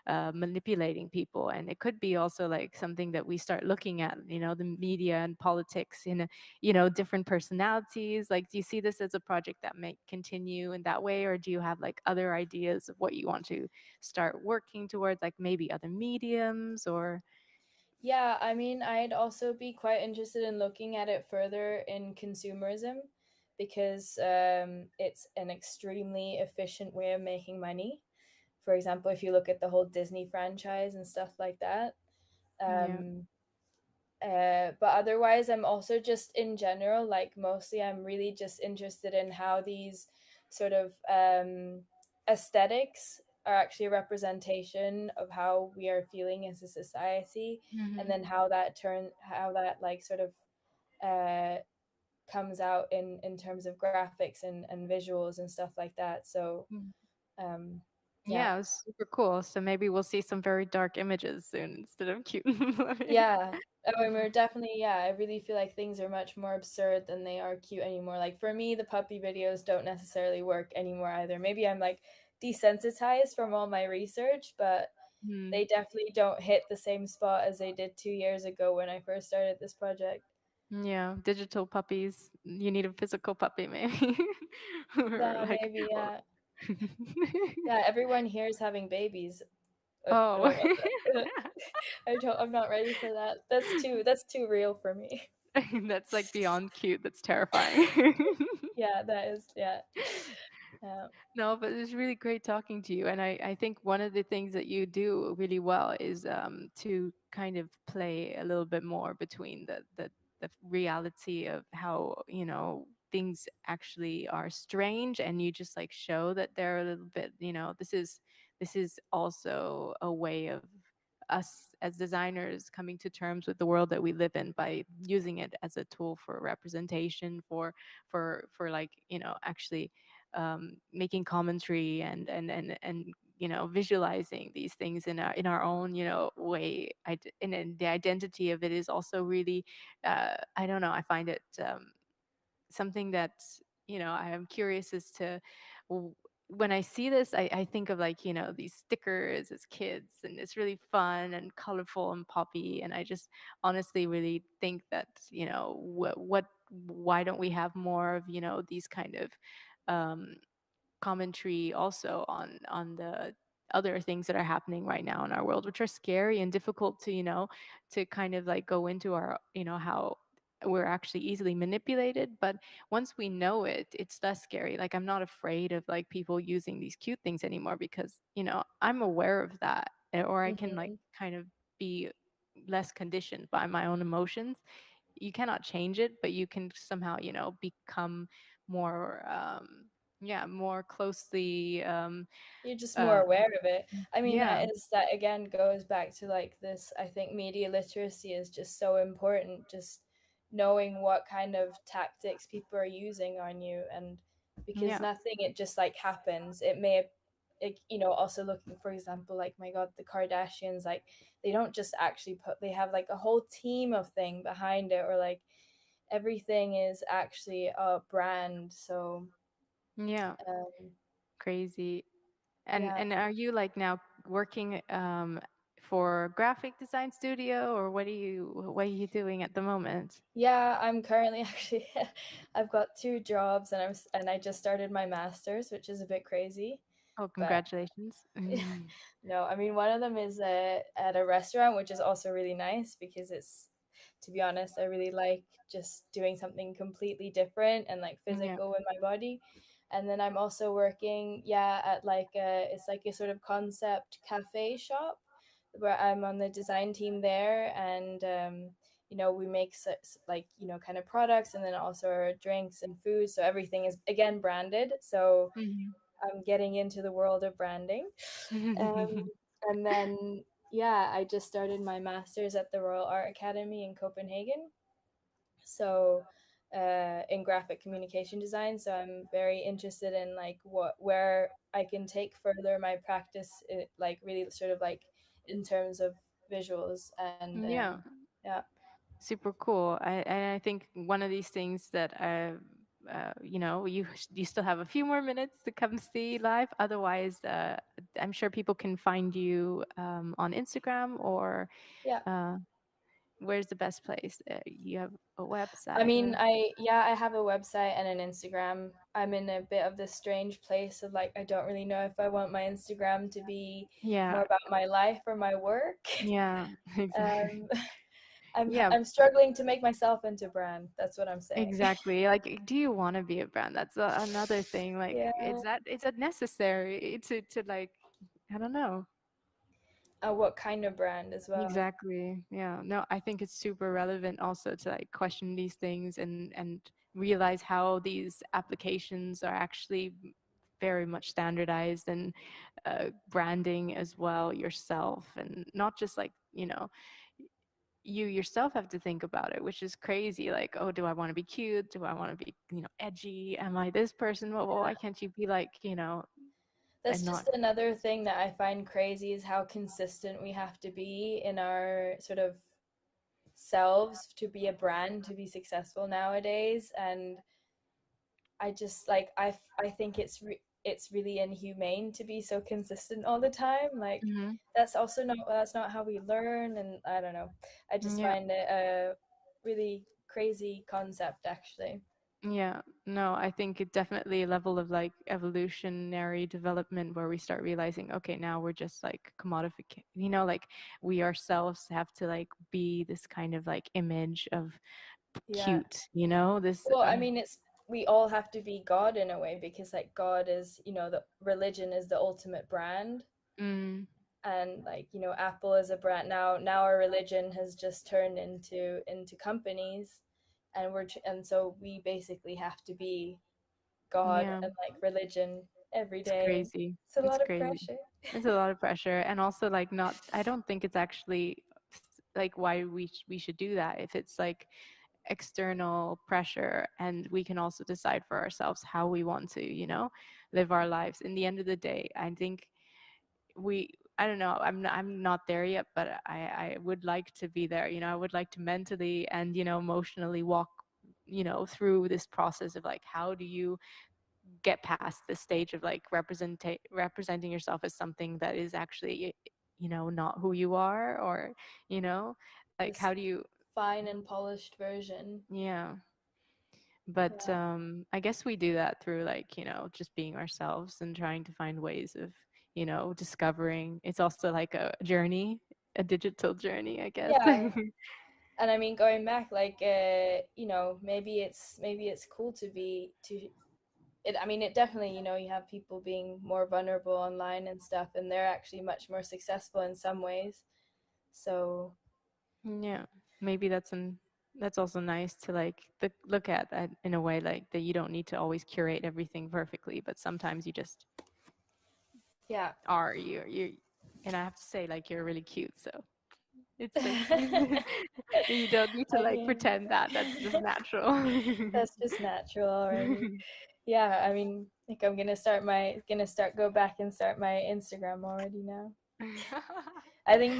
manipulating people. And it could be also like something that we start looking at, the media and politics in a, different personalities. Like, do you see this as a project that may continue in that way, or do you have like other ideas of what you want to start working towards, like maybe other mediums or Yeah, I mean, I'd also be quite interested in looking at it further in consumerism because it's an extremely efficient way of making money. For example, if you look at the whole Disney franchise and stuff like that. Yeah. But otherwise, I'm also just in general, like mostly I'm really just interested in how these sort of aesthetics are actually a representation of how we are feeling as a society, and then how that like sort of uh, comes out in terms of graphics and visuals and stuff like that. So um, Yeah, it was super cool. So maybe we'll see some very dark images soon instead of cute and fluffy. Yeah. Oh, and we're definitely, yeah, I really feel like things are much more absurd than they are cute anymore. Like for me, the puppy videos don't necessarily work anymore either. Maybe I'm like desensitized from all my research, but they definitely don't hit the same spot as they did 2 years ago when I first started this project. Yeah, digital puppies. You need a physical puppy, maybe. Or Yeah, like, maybe, yeah. Yeah, everyone here is having babies. I oh, don't want that. I'm not ready for that. That's too real for me. that's like beyond cute. That's terrifying. Yeah, that is, yeah. Yeah. No, but it's really great talking to you. And I think one of the things that you do really well is to kind of play a little bit more between the reality of how, things actually are strange, and you just like show that they're a little bit, this is also a way of us as designers coming to terms with the world that we live in by using it as a tool for representation, for like, actually making commentary and visualizing these things in our own way. And the identity of it is also really, I don't know, I find it something that I am curious as to, when I see this, I think of like these stickers as kids, and it's really fun and colorful and poppy, and I just honestly really think that what why don't we have more of these kind of um, commentary also on the other things that are happening right now in our world, which are scary and difficult to to kind of like go into our how we're actually easily manipulated. But once we know it, it's less scary. Like, I'm not afraid of like people using these cute things anymore, because I'm aware of that, or I can like Mhm. kind of be less conditioned by my own emotions. You cannot change it, but you can somehow become more more closely You're just more uh aware of it. I mean, yeah, that again goes back to like this. I think media literacy is just so important. Just knowing what kind of tactics people are using on you, and because yeah, nothing, it just like happens. Also looking, for example, like my God, the Kardashians, like they don't just actually they have like a whole team of thing behind it, or like everything is actually a brand. So yeah, um, crazy. and yeah. and are you like now working for graphic design studio, or what are you doing at the moment? Yeah, I'm currently actually I've got two jobs, and I just started my master's, which is a bit crazy. Oh, But congratulations. no, I mean one of them is at a restaurant, which is also really nice because it's, to be honest, I really like just doing something completely different and like Yeah. physical with my body. And then I'm also working, at like it's like a sort of concept cafe shop where I'm on the design team there, and we make like kind of products, and then also our drinks and food. So everything is again branded. So I'm getting into the world of branding. Um, and then, yeah, I just started my master's at the Royal Art Academy in Copenhagen. So, in graphic communication design. So I'm very interested in like where I can take further my practice, like really sort of like in terms of visuals and Yeah, yeah. super cool. And I think one of these things that you still have a few more minutes to come see live. Otherwise, I'm sure people can find you on Instagram, or Yeah. uh, where's the best place? You have a I website, mean, or I have a website and an Instagram. I'm in a bit of this strange place of like I don't really know if I want my Instagram to be yeah, more about my life or my work. yeah, exactly. Um, Yeah, I'm struggling to make myself into brand. That's what I'm saying. exactly. Like, do you want to be a brand? That's another thing. Like, Yeah. it's a necessary to like, I don't know. What kind of brand as well? Exactly. Yeah. No, I think it's super relevant also to like question these things and realize how these applications are actually very much standardized and branding as well yourself, and not just like, you yourself have to think about it, which is crazy. Like, oh, do I want to be cute? Do I want to be, edgy? Am I this person? Well, why can't you be like, That's and not. just another thing that I find crazy is how consistent we have to be in our sort of selves to be a brand, to be successful nowadays. And I just like I think it's really inhumane to be so consistent all the time. Like Mhm. that's not how we learn, and I don't know. I just Yeah. find it a really crazy concept actually. Yeah, no, I think it definitely a level of like evolutionary development where we start realizing, okay, now we're just like commodification, like we ourselves have to like be this kind of like image of Yeah. cute, this. Well, I mean, it's we all have to be God in a way because like God is, the religion is the ultimate brand, Mm, and like, Apple is a brand now. Now our religion has just turned into companies, and and so we basically have to be God yeah, and like religion every it's day. crazy. It's a It's lot of crazy. pressure. It's a lot of pressure, and also like not. I don't think it's actually like why we should do that if it's like external pressure, and we can also decide for ourselves how we want to live our lives. In the end of the day, I think I don't know, I'm not there yet, but I would like to be there. I would like to mentally and emotionally walk through this process of like, how do you get past the stage of like representing yourself as something that is actually not who you are, or like, This how do you. fine and polished version. Yeah. But Yeah. I guess we do that through like, just being ourselves and trying to find ways of, discovering. It's also like a journey, a digital journey, I guess. Yeah. And I mean, going back, like, maybe it's cool to be to it. I mean, it definitely, you have people being more vulnerable online and stuff, and they're actually much more successful in some ways. So Yeah, maybe that's also nice to like look at that in a way, like that you don't need to always curate everything perfectly, but sometimes you just yeah. are. You and I have to say, like, you're really cute, so it's so cute. You don't need to I like mean, pretend that. That's just natural. that's just natural already. Yeah, I mean, like I'm gonna start go back and start my Instagram already now. I think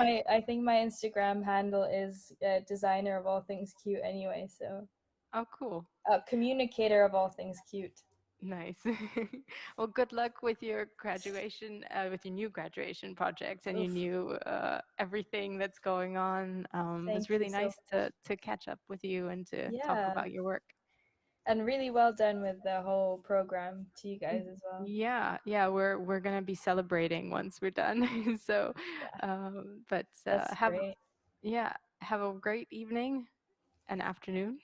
my Instagram handle is designer of all things cute anyway. So Oh, cool. communicator of all things cute. Nice. Well, good luck with your graduation, with your new graduation project and your Oof. new everything that's going on. It's Thank you really so nice much. to catch up with you and to talk Yeah, about your work. and really well done with the whole program to you guys as well. Yeah, yeah, we're gonna be celebrating once we're done. So, Yeah, but that's great. have a great evening and afternoon.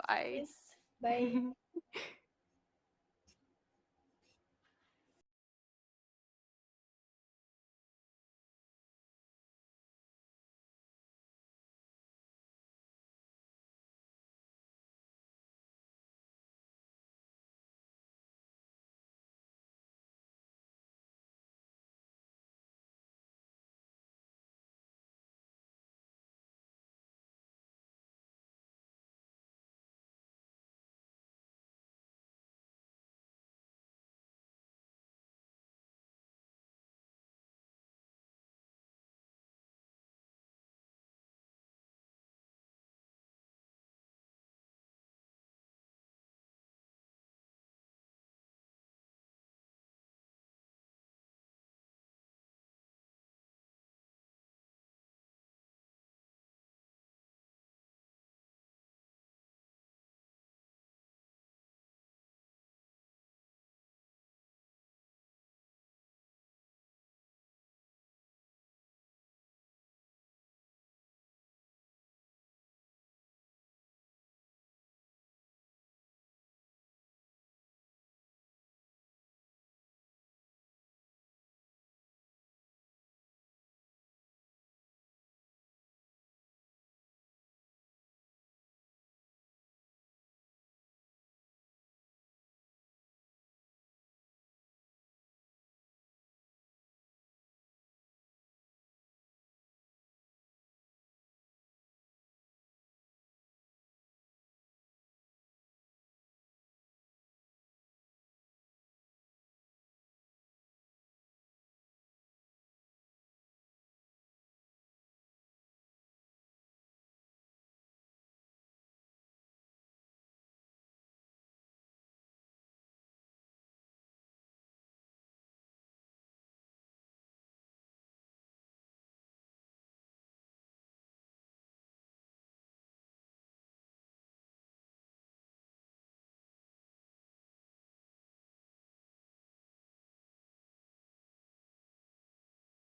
Bye. Yes. Bye.